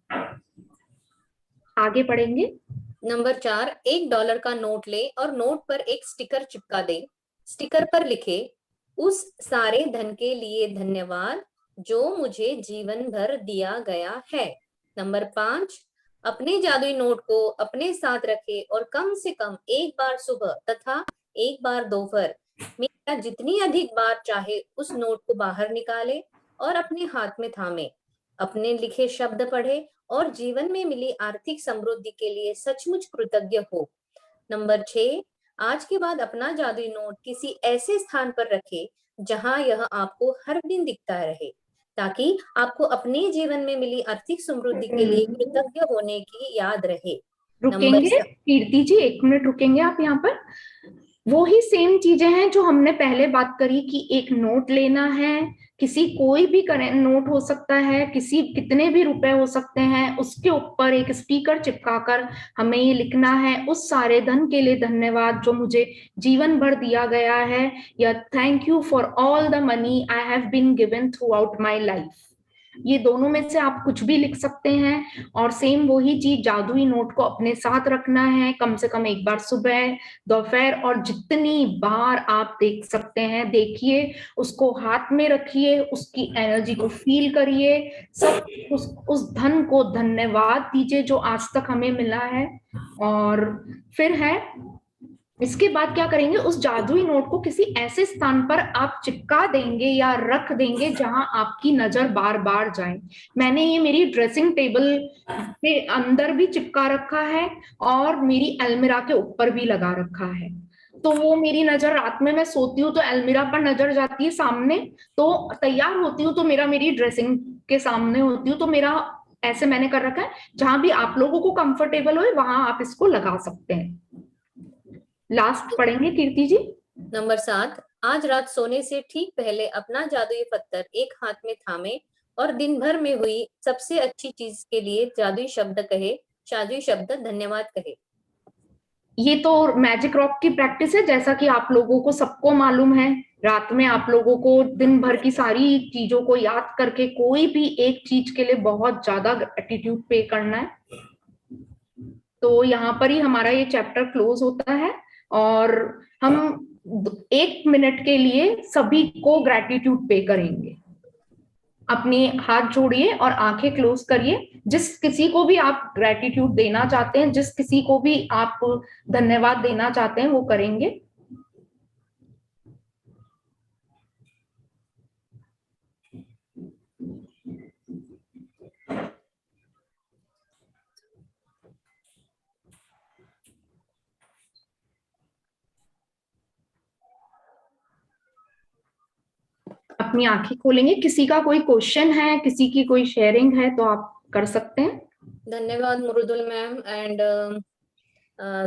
आगे पढ़ेंगे। नंबर 4, $1 का नोट ले और नोट पर एक स्टिकर चिपका दे। स्टिकर पर लिखे, उस सारे धन के लिए धन्यवाद जो मुझे जीवन भर दिया गया है। नंबर 5, अपने जादुई नोट को अपने साथ रखे और कम से कम एक बार सुबह तथा एक बार दोपहर में या जितनी अधिक बार चाहे उस नोट को बाहर निकाले और अपने हाथ में थामे, अपने लिखे शब्द पढ़े और जीवन में मिली आर्थिक समृद्धि के लिए सचमुच कृतज्ञ हो। नंबर 6, आज के बाद अपना जादुई नोट किसी ऐसे स्थान पर रखें जहां यह आपको हर दिन दिखता रहे, ताकि आपको अपने जीवन में मिली आर्थिक समृद्धि के लिए कृतज्ञ होने की याद रहे। रुकेंगे कीर्ति जी, 1 मिनट रुकेंगे आप यहाँ पर। वो ही सेम चीजें हैं जो हमने पहले बात करी कि एक नोट लेना है, किसी कोई भी नोट हो सकता है, किसी कितने भी रुपए हो सकते हैं, उसके ऊपर एक स्टिकर चिपकाकर हमें ये लिखना है, उस सारे धन के लिए धन्यवाद जो मुझे जीवन भर दिया गया है, या thank you for all the money I have been given throughout my life. ये दोनों में से आप कुछ भी लिख सकते हैं। और सेम वही चीज, जादुई नोट को अपने साथ रखना है, कम से कम एक बार सुबह, दोपहर, और जितनी बार आप देख सकते हैं देखिए, उसको हाथ में रखिए, उसकी एनर्जी को फील करिए, सब उस धन को धन्यवाद दीजिए जो आज तक हमें मिला है। और फिर है, इसके बाद क्या करेंगे, उस जादुई नोट को किसी ऐसे स्थान पर आप चिपका देंगे या रख देंगे जहां आपकी नजर बार बार जाए। मैंने ये मेरी ड्रेसिंग टेबल के अंदर भी चिपका रखा है और मेरी अलमीरा के ऊपर भी लगा रखा है। तो वो मेरी नजर, रात में मैं सोती हूँ तो अलमीरा पर नजर जाती है सामने, तो तैयार होती हूँ तो मेरी ड्रेसिंग के सामने होती हूँ। तो मेरा ऐसे मैंने कर रखा है, जहां भी आप लोगों को कंफर्टेबल हो वहां आप इसको लगा सकते हैं। लास्ट पढ़ेंगे कीर्ति जी। नंबर 7, आज रात सोने से ठीक पहले अपना जादुई पत्थर एक हाथ में थामे और दिन भर में हुई सबसे अच्छी चीज के लिए जादुई शब्द कहे, जादुई शब्द धन्यवाद कहे। ये तो मैजिक रॉक की प्रैक्टिस है, जैसा कि आप लोगों को सबको मालूम है। रात में आप लोगों को दिन भर की सारी चीजों को याद करके कोई भी एक चीज के लिए बहुत ज्यादा ग्रेटिट्यूड पे करना है। तो यहाँ पर ही हमारा ये चैप्टर क्लोज होता है और हम 1 मिनट के लिए सभी को ग्रेटिट्यूड पे करेंगे। अपने हाथ जोड़िए और आंखें क्लोज करिए। जिस किसी को भी आप ग्रेटिट्यूड देना चाहते हैं, जिस किसी को भी आप धन्यवाद देना चाहते हैं, वो करेंगे। अपनी आंखें खोलेंगे। किसी का कोई क्वेश्चन है, किसी की कोई शेयरिंग है तो आप कर सकते हैं। धन्यवाद मुरुदुल मैम, एंड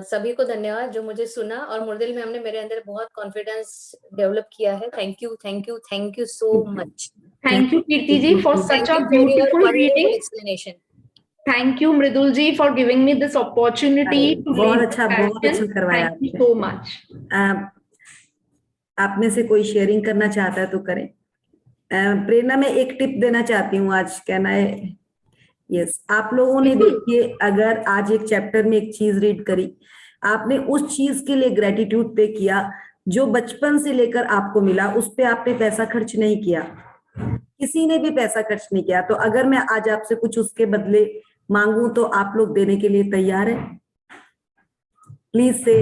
सभी को धन्यवाद जो मुझे सुना, और मुरुदुल मैम ने मेरे अंदर बहुत कॉन्फिडेंस डेवलप किया है। Thank you, thank you, thank you so much. Thank you Kirti ji for such a beautiful reading explanation. Thank you Mridul ji for giving me this opportunity. बहुत अच्छा करवाया। Thank you so much. आप में से कोई शेयरिंग करना चाहता है तो करें। प्रेरणा, मैं एक टिप देना चाहती हूँ, आज कहना है। यस, आप लोगों ने देखिए, अगर आज एक चैप्टर में एक चीज रीड करी, आपने उस चीज के लिए ग्रेटिट्यूड पे किया जो बचपन से लेकर आपको मिला, उस पे आपने पैसा खर्च नहीं किया, किसी ने भी पैसा खर्च नहीं किया। तो अगर मैं आज आपसे कुछ उसके बदले मांगू तो आप लोग देने के लिए तैयार है? प्लीज से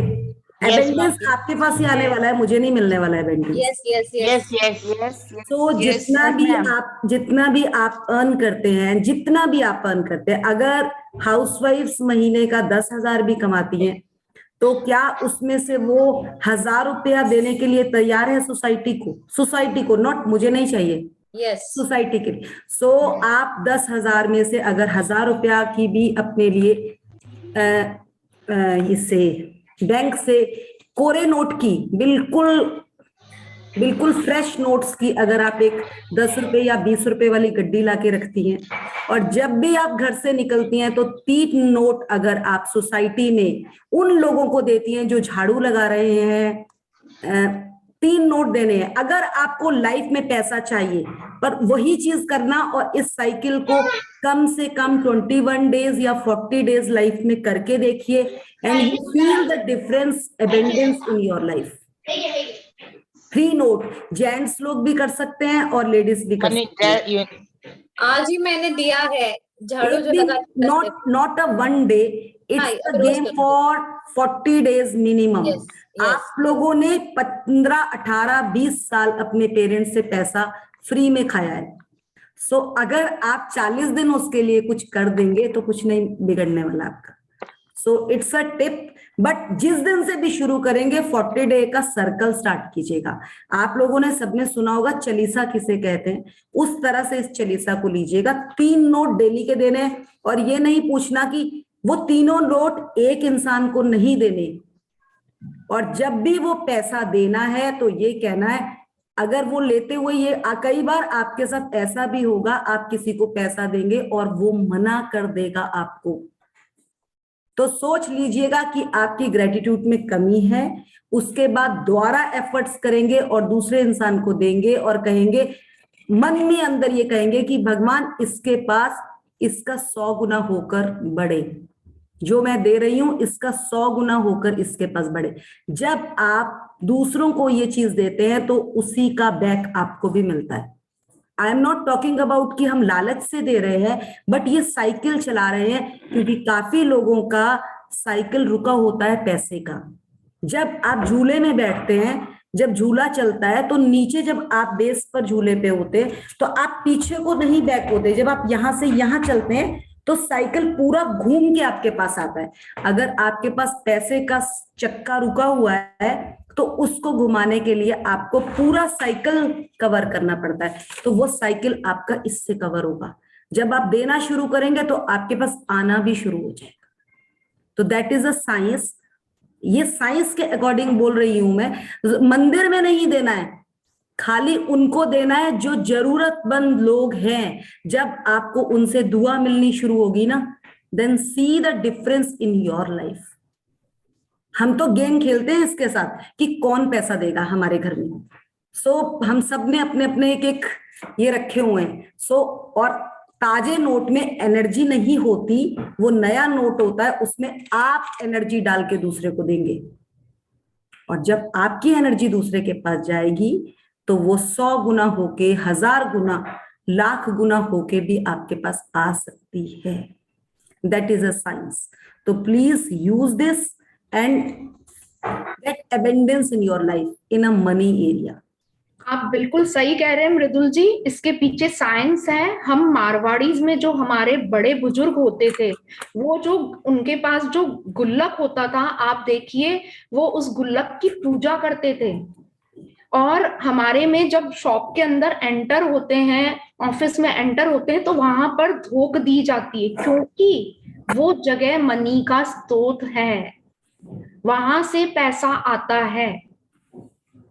एबेंडेंस आपके पास ही आने वाला है, मुझे नहीं मिलने वाला है abundance. Yes yes yes yes. तो जितना भी आप अर्न करते हैं, जितना भी आप अर्न करते हैं, अगर हाउसवाइफ्स महीने का 10,000 भी कमाती हैं, तो क्या उसमें से वो 1,000 रुपया देने के लिए तैयार है सोसाइटी को? नॉट मुझे नहीं चाहिए, यस, सोसाइटी के लिए। सो आप 10,000 में से अगर 1,000 रुपया की भी अपने लिए इससे बैंक से कोरे नोट की बिल्कुल बिल्कुल फ्रेश नोट्स की अगर आप एक 10 रुपए या 20 रुपए वाली गड्डी लाके रखती हैं और जब भी आप घर से निकलती हैं तो 3 नोट अगर आप सोसाइटी में उन लोगों को देती हैं जो झाड़ू लगा रहे हैं, 3 नोट देने हैं। अगर आपको लाइफ में पैसा चाहिए पर वही चीज करना और इस साइकिल को कम से कम 21 डेज या 40 डेज लाइफ में करके देखिए and you feel the difference abundance in your life. 3 note gents लोग भी कर सकते हैं और लेडीज भी कर सकते हैं। आज ही मैंने दिया है झाड़ू जो लगा, not a one day, it's a game for 40 days minimum. आप लोगों ने 15, 18, 20 साल अपने पेरेंट्स से पैसा फ्री में खाया है। सो अगर आप 40 दिन उसके लिए कुछ कर देंगे तो कुछ नहीं बिगड़ने वाला आपका। So it's a tip, but जिस दिन से भी शुरू करेंगे 40 डे का सर्कल स्टार्ट कीजिएगा। आप लोगों ने सबने सुना होगा चालीसा किसे कहते हैं, उस तरह से इस चालीसा को लीजिएगा। 3 नोट डेली के देने हैं और ये नहीं पूछना कि वो तीनों नोट एक इंसान को नहीं देने, और जब भी वो पैसा देना है तो ये कहना है, अगर वो लेते हुए ये कई बार आपके साथ ऐसा भी होगा, आप किसी को पैसा देंगे और वो मना कर देगा आपको, तो सोच लीजिएगा कि आपकी ग्रेटिट्यूड में कमी है। उसके बाद दोबारा एफर्ट्स करेंगे और दूसरे इंसान को देंगे और कहेंगे, मन में अंदर ये कहेंगे कि भगवान इसके पास इसका 100 गुना होकर बढ़े, जो मैं दे रही हूं इसका 100 गुना होकर इसके पास बढ़े। जब आप दूसरों को ये चीज देते हैं तो उसी का बैक आपको भी मिलता है। I am not talking about कि हम लालच से दे रहे हैं, बट ये साइकिल चला रहे हैं, क्योंकि काफी लोगों का साइकिल रुका होता है पैसे का। जब आप झूले में बैठते हैं, जब झूला चलता है तो नीचे जब आप बेस पर झूले पे होते हैं तो आप पीछे को नहीं बैक होते। जब आप यहां से यहां चलते हैं तो साइकिल पूरा घूम के आपके पास आता है। अगर आपके पास पैसे का चक्का रुका हुआ है तो उसको घुमाने के लिए आपको पूरा साइकिल कवर करना पड़ता है, तो वो साइकिल आपका इससे कवर होगा। जब आप देना शुरू करेंगे तो आपके पास आना भी शुरू हो जाएगा। तो दैट इज अ साइंस। ये साइंस के अकॉर्डिंग बोल रही हूं मैं। मंदिर में नहीं देना है, खाली उनको देना है जो जरूरतमंद लोग हैं। जब आपको उनसे दुआ मिलनी शुरू होगी ना, then see the difference in your life. हम तो गेम खेलते हैं इसके साथ कि कौन पैसा देगा हमारे घर में। सो हम सब ने अपने अपने एक एक ये रखे हुए हैं। सो और ताजे नोट में एनर्जी नहीं होती, वो नया नोट होता है, उसमें आप एनर्जी डाल के दूसरे को देंगे, और जब आपकी एनर्जी दूसरे के पास जाएगी तो वो 100 गुना होके, 1000 गुना, लाख गुना होके भी आपके पास आ सकती है। That is a science. तो please use this and get abundance in your life in a money area. आप बिल्कुल सही कह रहे हैं मृदुल जी, इसके पीछे साइंस है। हम मारवाड़ीज में जो हमारे बड़े बुजुर्ग होते थे, वो जो उनके पास जो गुल्लक होता था, आप देखिए वो उस गुल्लक की पूजा करते थे। और हमारे में जब शॉप के अंदर एंटर होते हैं, ऑफिस में एंटर होते हैं, तो वहां पर धोख दी जाती है, क्योंकि वो जगह मनी का स्रोत है, वहां से पैसा आता है।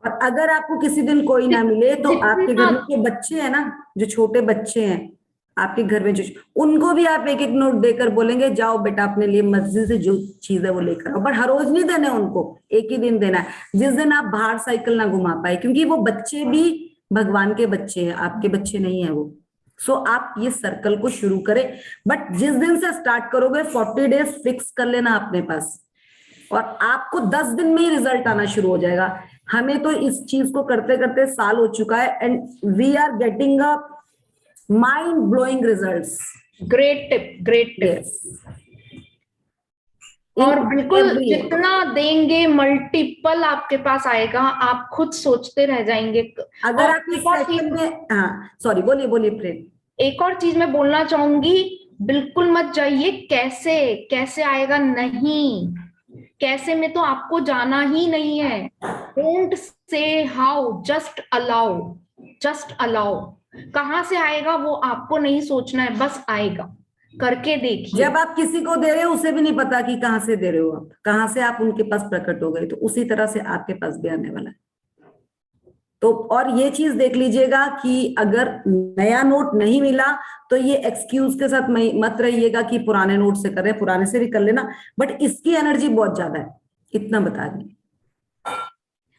और अगर आपको किसी दिन कोई ना मिले तो आपके घर में जो बच्चे हैं ना, जो छोटे बच्चे हैं आपके घर में, जो उनको भी आप एक एक नोट देकर बोलेंगे, जाओ बेटा अपने लिए मस्जिद से जो चीज है वो लेकर आओ। बट हर रोज नहीं देने उनको, एक ही दिन देना है, जिस दिन आप बाहर साइकिल ना घुमा पाए, क्योंकि वो बच्चे भी भगवान के बच्चे हैं, आपके बच्चे नहीं है वो। सो आप ये सर्कल को शुरू करें, बट जिस दिन से स्टार्ट करोगे 40 डेज फिक्स कर लेना अपने पास, और आपको 10 दिन में ही रिजल्ट आना शुरू हो जाएगा। हमें तो इस चीज को करते करते साल हो चुका है and we are getting a mind blowing results. Great tip, great tip. और बिल्कुल जितना देंगे मल्टीपल आपके पास आएगा, आप खुद सोचते रह जाएंगे। अगर आप इस सेशन में, हाँ सॉरी, बोलिए बोलिए प्रेम। एक और चीज मैं बोलना चाहूंगी, बिल्कुल मत जाइए कैसे कैसे आएगा, नहीं, कैसे में तो आपको जाना ही नहीं है। Don't say how, just allow, just allow. कहां से आएगा वो आपको नहीं सोचना है, बस आएगा, करके देखिए। जब आप किसी को दे रहे हो उसे भी नहीं पता कि कहां से दे रहे हो, आप कहां से आप उनके पास प्रकट हो गए, तो उसी तरह से आपके पास भी आने वाला है। तो और ये चीज देख लीजिएगा कि अगर नया नोट नहीं मिला तो ये एक्सक्यूज के साथ मत रहिएगा कि पुराने नोट से कर रहे हैं, पुराने से भी कर लेना, बट इसकी एनर्जी बहुत ज्यादा है, इतना बता दी।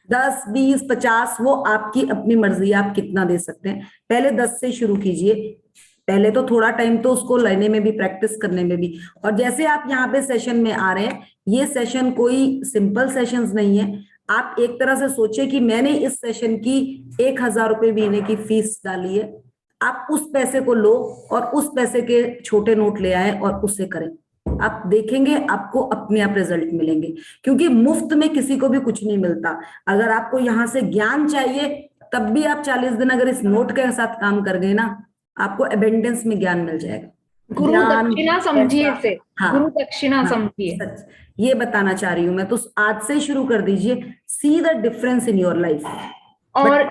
10, 20, 50 वो आपकी अपनी मर्जी, आप कितना दे सकते हैं। पहले 10 से शुरू कीजिए, पहले तो थोड़ा टाइम तो उसको लेने में भी, प्रैक्टिस करने में भी। और जैसे आप यहाँ पे सेशन में आ रहे हैं, ये सेशन कोई सिंपल सेशंस नहीं है। आप एक तरह से सोचिए कि मैंने इस सेशन की 1000 रुपए महीने की फीस डाली है, आप उस पैसे को लो और उस पैसे के छोटे नोट ले आए और उससे करें। आप देखेंगे आपको अपने आप रिजल्ट मिलेंगे, क्योंकि मुफ्त में किसी को भी कुछ नहीं मिलता। अगर आपको यहाँ से ज्ञान चाहिए तब भी आप 40 दिन अगर इस नोट के साथ काम कर गए ना, आपको एबेंडेंस में ज्ञान मिल जाएगा। गुरु दक्षिणा समझिए इसे, हाँ, गुरु दक्षिणा हाँ, समझिए। सच ये बताना चाह रही हूँ मैं। तो आज से शुरू कर दीजिए, सी the difference in your life. और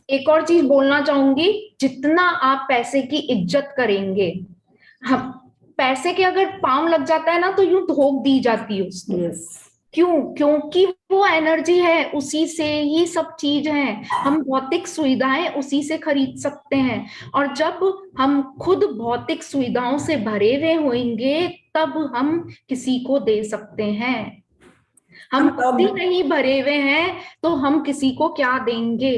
एक और चीज बोलना चाहूंगी, जितना आप पैसे की इज्जत करेंगे, हम पैसे के अगर पाँव लग जाता है ना तो यूं धोख दी जाती है उसको। यस, क्यों? क्योंकि वो एनर्जी है, उसी से ही सब चीज है। हम भौतिक सुविधाएं उसी से खरीद सकते हैं, और जब हम खुद भौतिक सुविधाओं से भरे हुए होंगे तब हम किसी को दे सकते हैं। हम खुद ही नहीं भरे हुए हैं तो हम किसी को क्या देंगे।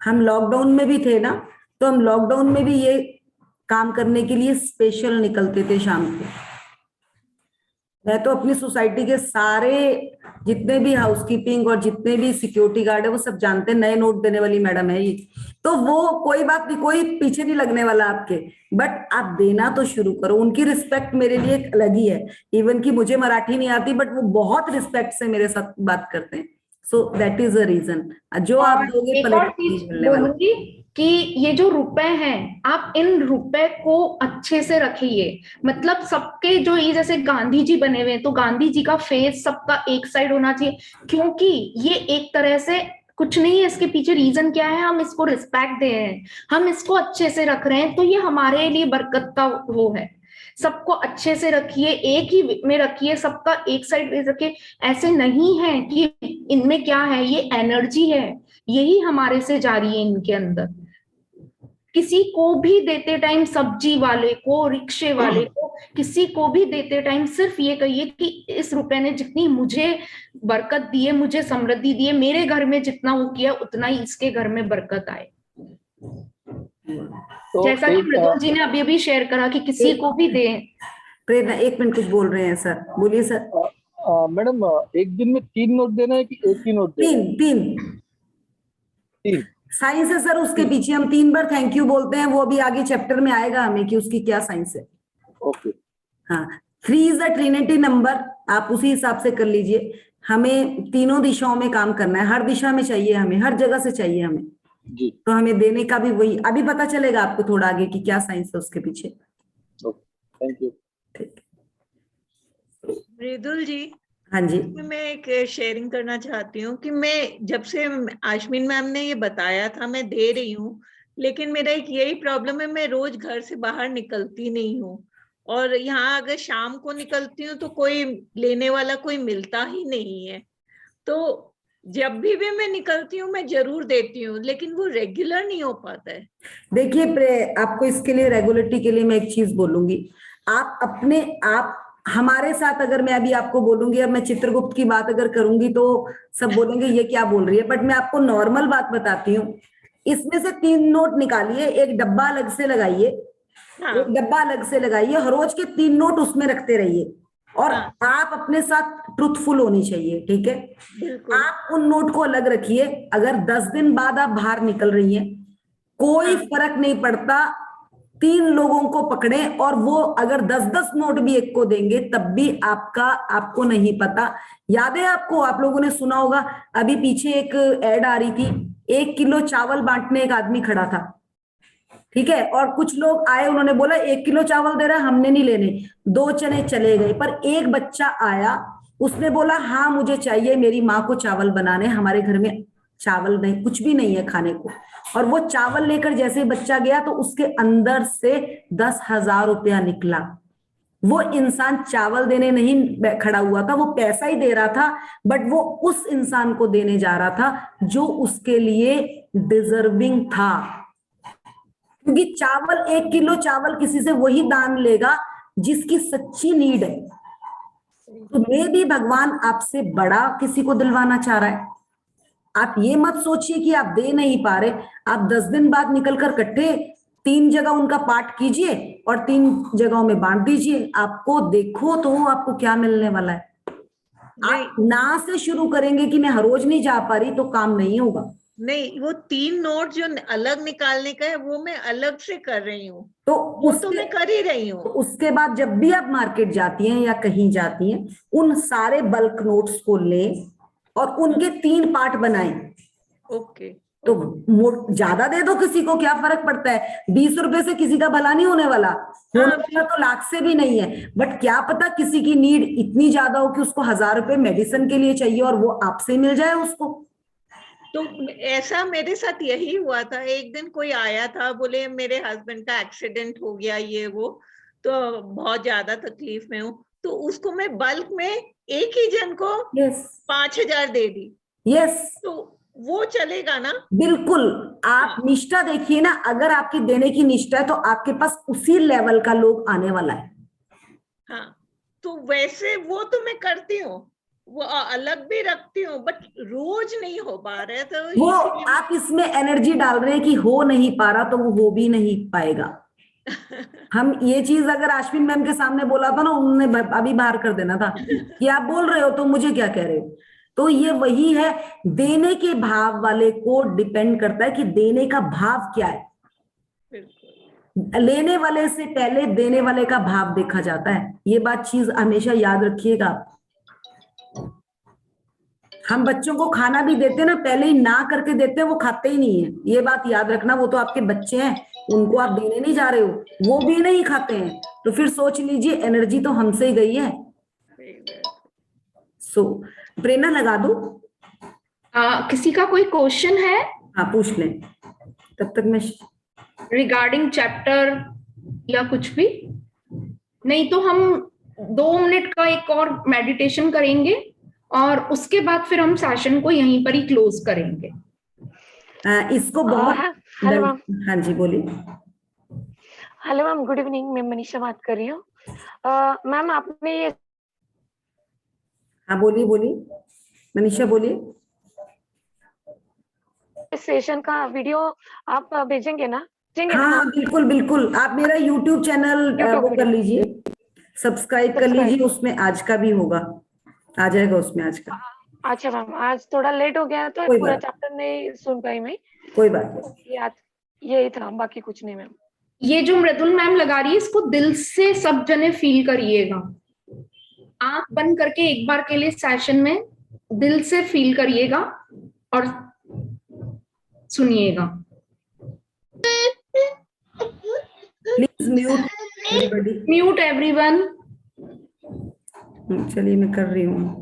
हम लॉकडाउन में भी थे ना, तो हम लॉकडाउन में भी ये काम करने के लिए स्पेशल निकलते थे शाम को। मैं तो अपनी सोसाइटी के सारे जितने भी हाउसकीपिंग और जितने भी सिक्योरिटी गार्ड है वो सब जानते हैं, नए नोट देने वाली मैडम है ये। तो वो कोई बात नहीं, कोई पीछे नहीं लगने वाला आपके, बट आप देना तो शुरू करो। उनकी रिस्पेक्ट मेरे लिए एक अलग ही है। इवन कि मुझे मराठी नहीं आती, बट वो बहुत रिस्पेक्ट से मेरे साथ बात करते हैं। So that is the reason. जो आप दोगे एक और चीज बोलूंगी कि ये जो रुपए हैं, आप इन रुपए को अच्छे से रखिए। मतलब सबके जो ये जैसे गांधी जी बने हुए हैं, तो गांधी जी का फेस सबका एक साइड होना चाहिए, क्योंकि ये एक तरह से कुछ नहीं है। इसके पीछे रीजन क्या है? हम इसको रिस्पेक्ट दे रहे हैं, हम इसको अच्छे से रख रहे हैं, तो ये हमारे लिए बरकत का वो है। सबको अच्छे से रखिए, एक ही में रखिए, सबका एक साइड रखिए। ऐसे नहीं है कि इनमें क्या है, ये एनर्जी है, यही हमारे से जारी है इनके अंदर। किसी को भी देते टाइम, सब्जी वाले को, रिक्शे वाले को, किसी को भी देते टाइम सिर्फ ये कहिए कि इस रुपए ने जितनी मुझे बरकत दी है, मुझे समृद्धि दी है, मेरे घर में जितना वो किया उतना ही इसके घर में बरकत आए। तो जैसा कि मृदुल जी ने अभी अभी शेयर करा कि किसी को भी दे। प्रेरणा, 1 मिनट, कुछ बोल रहे हैं सर, बोलिए सर। मैडम, एक दिन में 3 नोट देना है कि एक ही नोट देना है? तीन साइंस है सर उसके पीछे। हम 3 बार थैंक यू बोलते हैं, वो अभी आगे चैप्टर में आएगा हमें कि उसकी क्या साइंस है। ओके। हाँ, 3 इज द ट्रिनिटी नंबर, आप उसी हिसाब से कर लीजिए। हमें तीनों दिशाओं में काम करना है, हर दिशा में चाहिए हमें, हर जगह से चाहिए हमें जी। तो हमें देने का भी वही, अभी पता चलेगा आपको थोड़ा आगे कि क्या साइंस है उसके पीछे। Thank you. ठीक। मृदुल जी, हाँ जी, मैं एक शेयरिंग करना चाहती हूँ कि मैं जब से आश्विन मैम ने ये बताया था मैं दे रही हूँ, लेकिन मेरा एक यही प्रॉब्लम है, मैं रोज घर से बाहर निकलती नहीं हूँ, और यहाँ अगर शाम को निकलती हूँ तो कोई लेने वाला कोई मिलता ही नहीं है। तो जब भी मैं निकलती हूँ मैं जरूर देती हूँ, लेकिन वो रेगुलर नहीं हो पाता है। देखिए, आपको इसके लिए रेगुलरिटी के लिए मैं एक चीज बोलूंगी। आप अपने आप हमारे साथ, अगर मैं अभी आपको बोलूंगी, अब मैं चित्रगुप्त की बात अगर करूंगी तो सब बोलेंगे ये क्या बोल रही है, बट मैं आपको नॉर्मल बात बताती हूँ। इसमें से 3 नोट निकालिए, एक डब्बा अलग से लगाइए, हाँ। एक डब्बा अलग से लगाइए, हर रोज के 3 नोट उसमें रखते रहिए, और हाँ। आप अपने साथ ट्रुथफुल होनी चाहिए, ठीक है? आप उन नोट को अलग रखिए। अगर 10 दिन बाद आप बाहर निकल रही हैं, कोई फर्क नहीं पड़ता, 3 लोगों को पकड़े और वो अगर 10-10 नोट भी एक को देंगे तब भी आपको नहीं पता। याद है आपको, आप लोगों ने सुना होगा, अभी पीछे एक एड आ रही थी, 1 किलो चावल बांटने एक आदमी खड़ा था, ठीक है? और कुछ लोग आए, उन्होंने बोला 1 किलो चावल दे रहा है, हमने नहीं लेने, 2 चने चले गए। पर एक बच्चा आया, उसने बोला हाँ मुझे चाहिए, मेरी माँ को चावल बनाने, हमारे घर में चावल नहीं, कुछ भी नहीं है खाने को। और वो चावल लेकर जैसे बच्चा गया तो उसके अंदर से 10,000 रुपया निकला। वो इंसान चावल देने नहीं खड़ा हुआ था, वो पैसा ही दे रहा था, बट वो उस इंसान को देने जा रहा था जो उसके लिए डिजर्विंग था। क्योंकि चावल, 1 किलो चावल किसी से वही दान लेगा जिसकी सच्ची नीड है। तो मे भी भगवान आपसे बड़ा किसी को दिलवाना चाह रहा है। आप ये मत सोचिए कि आप दे नहीं पा रहे, आप 10 दिन बाद निकल कर इकट्ठे 3 जगह उनका पाठ कीजिए और 3 जगहों में बांट दीजिए, आपको देखो तो आपको क्या मिलने वाला है। आप ना से शुरू करेंगे कि मैं हर रोज नहीं जा पा रही, तो काम नहीं होगा। नहीं, वो 3 नोट जो अलग निकालने का है वो मैं अलग से कर रही हूँ, तो वो तो मैं कर ही रही हूँ। उसके बाद जब भी आप मार्केट जाती हैं या कहीं जाती हैं, उन सारे बल्क नोट्स को लें और उनके 3 पार्ट बनाएं। ओके। तो ज्यादा दे दो, किसी को क्या फर्क पड़ता है? 20 रुपए से किसी का भला नहीं होने वाला, होने वाला तो लाख से भी नहीं है। बट क्या पता किसी की नीड इतनी ज्यादा हो कि उसको 1000 रुपए मेडिसिन के लिए चाहिए और वो आपसे मिल जाए उसको। तो ऐसा मेरे साथ यही हुआ था। एक दिन कोई आया था, बोले मेरे हस्बैंड का एक्सीडेंट हो गया, ये वो, तो बहुत ज्यादा तकलीफ में हूँ। तो उसको मैं बल्क में एक ही जन को 5000 दे दी। तो वो चलेगा ना? बिल्कुल। आप निष्ठा देखिए ना, अगर आपकी देने की निष्ठा है तो आपके पास उसी लेवल का लोग आने वाला है। हाँ, तो वैसे वो तो मैं करती हूँ, वो अलग भी रखती हूँ, बट रोज नहीं हो पा रहा है। तो वो आप इसमें एनर्जी डाल रहे हैं कि हो नहीं पा रहा, तो वो हो भी नहीं पाएगा। हम ये चीज अगर अश्विन मैम के सामने बोला था ना, उन्होंने अभी बाहर कर देना था कि आप बोल रहे हो तो मुझे क्या कह रहे हो। तो ये वही है, देने के भाव वाले को डिपेंड करता है कि देने का भाव क्या है। लेने वाले से पहले देने वाले का भाव देखा जाता है। ये बात चीज हमेशा याद रखिएगा। हम बच्चों को खाना भी देते ना, पहले ही ना करके देते हैं, वो खाते ही नहीं है। ये बात याद रखना, वो तो आपके बच्चे हैं, उनको आप देने नहीं जा रहे हो, वो भी नहीं खाते हैं। तो फिर सोच लीजिए, एनर्जी तो हमसे ही गई है। सो प्रेरणा लगा दो। किसी का कोई क्वेश्चन है? हाँ, पूछ लें, तब तक मैं रिगार्डिंग चैप्टर या कुछ भी। नहीं तो हम 2 मिनट का एक और मेडिटेशन करेंगे और उसके बाद फिर हम सेशन को यहीं पर ही क्लोज करेंगे। इसको बहुत हेलो मैम। हाँ जी, बोलिए। Hello ma'am, good evening. मैं मनीषा बात कर रही हूँ। मैम आपने ये हाँ बोलिए बोलिए मनीषा बोलिए। सेशन का वीडियो आप भेजेंगे ना? हाँ बिल्कुल बिल्कुल, आप मेरा YouTube चैनल वो कर लीजिए, सब्सक्राइब कर लीजिए, उसमें आज का भी होगा, आ जाएगा उसमें आज का। अच्छा मैम, आज थोड़ा लेट हो गया तो पूरा चैप्टर नहीं सुन पाई मैं। कोई बात नहीं, यही था, बाकी कुछ नहीं मैम। ये जो मृदुल मैम लगा रही है, इसको दिल से सब जने फील करिएगा। आंख बंद करके एक बार के लिए सेशन में दिल से फील करिएगा और सुनिएगा। Please mute everyone. चलिए मैं कर रही हूँ।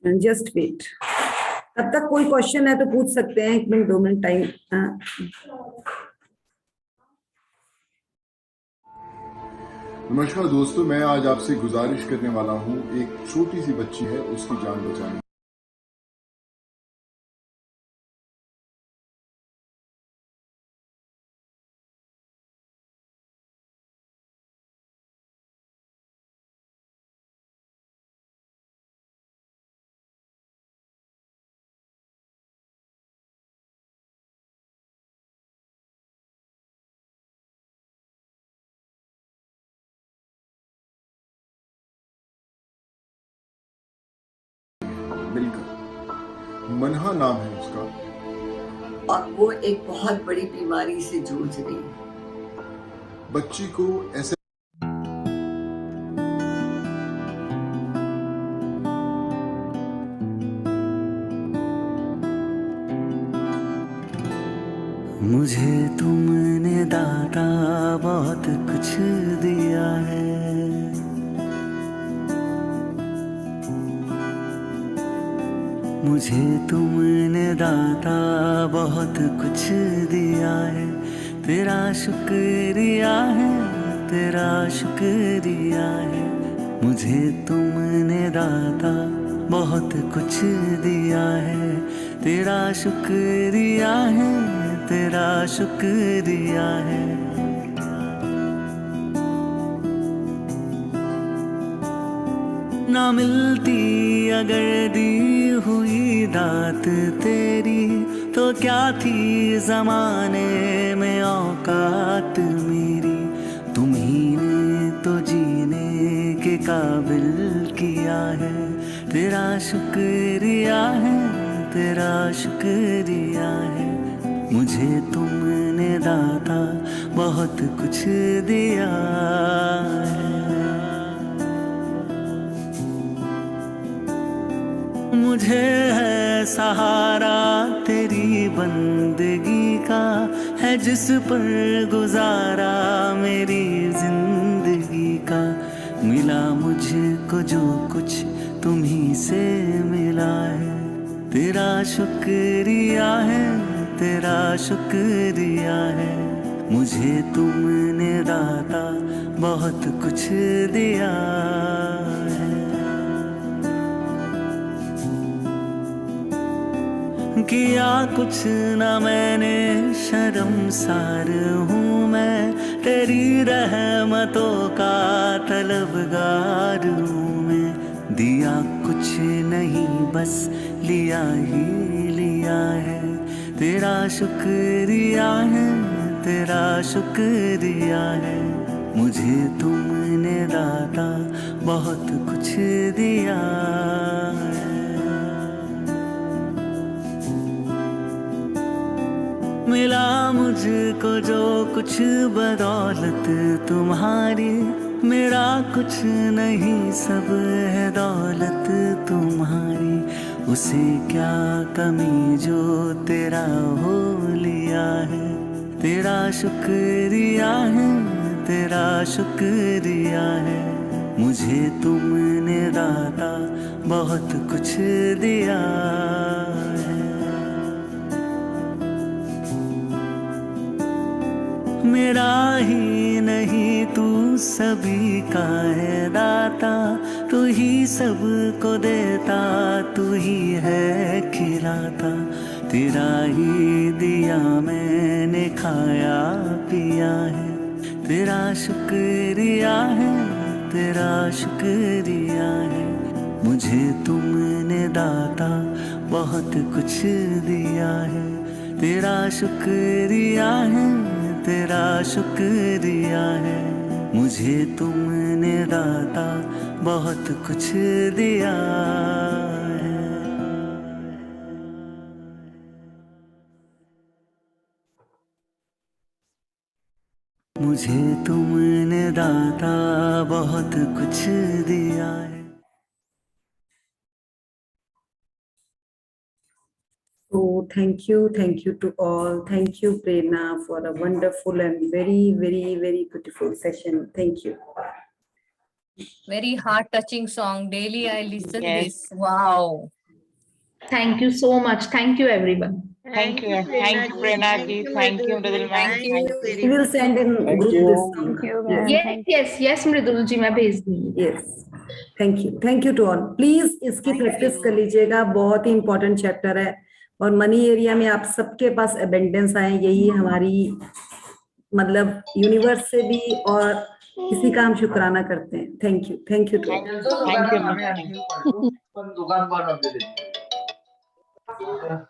जस्ट वेट, तब तक कोई क्वेश्चन है तो पूछ सकते हैं। 1 मिनट 2 मिनट टाइम। नमस्कार दोस्तों, मैं आज आपसे गुजारिश करने वाला हूं, एक छोटी सी बच्ची है, उसकी जान बचाने। मिलकर, मनहा नाम है उसका, और वो एक बहुत बड़ी बीमारी से जूझ रही है। बच्ची को ऐसे मुझे तुमने दाता बहुत कुछ दिया है, मुझे तुमने दाता बहुत कुछ दिया है, तेरा शुक्रिया है, तेरा शुक्रिया है। मुझे तुमने दाता बहुत कुछ दिया है, तेरा शुक्रिया है, तेरा शुक्रिया है। ना मिलती अगर दी हुई दात तेरी, तो क्या थी जमाने में औकात मेरी। तुम्ही ने तो जीने के काबिल किया है, तेरा शुक्रिया है, तेरा शुक्रिया है। मुझे तुमने दाता बहुत कुछ दिया है। मुझे है सहारा तेरी बंदगी का, है जिस पर गुजारा मेरी जिंदगी का। मिला मुझको जो कुछ तुम्ही से मिला है, तेरा शुक्रिया है, तेरा शुक्रिया है। मुझे तुमने दाता बहुत कुछ दिया है। किया कुछ न मैंने, शर्मसार हूँ मैं, तेरी रहमतों का तलबगार हूँ मैं। दिया कुछ नहीं बस लिया ही लिया है, तेरा शुक्रिया है, तेरा शुक्रिया है। मुझे तुमने दाता बहुत कुछ दिया है। मिला मुझको जो कुछ बदौलत तुम्हारी, मेरा कुछ नहीं सब है दौलत तुम्हारी। उसे क्या कमी जो तेरा हो लिया है, तेरा शुक्रिया है, तेरा शुक्रिया है। मुझे तुमने दाता बहुत कुछ दिया है। मेरा ही नहीं तू सभी का है दाता, तू ही सबको देता, तू ही है खिलाता। तेरा ही दिया मैंने खाया पिया है, तेरा शुक्रिया है, तेरा शुक्रिया है। मुझे तुमने दाता बहुत कुछ दिया है, तेरा शुक्रिया है, तेरा शुक्रिया है। मुझे तुमने दाता बहुत कुछ दिया है। मुझे तुमने दाता बहुत कुछ दिया है। So thank you to all. Thank you, Prerna, for a wonderful and very, very, very beautiful session. Thank you. Very heart touching song. Daily I listen Yes. this. Wow. Thank you so much. Thank you, everyone. Thank you, Prerna ji. Thank you, Mridul ma'am. Thank you. We will send in Thank group you. this song. Yes, yes, मृदुल जी मैं भेज दूंगी। Yes. Thank you to all. Please इसकी practice कर लीजिएगा, बहुत ही important chapter है। और money area में आप सबके पास एबेंडेंस आए, यही हमारी मतलब यूनिवर्स से भी और किसी का हम शुक्राना करते हैं। Thank you to all. Thank you.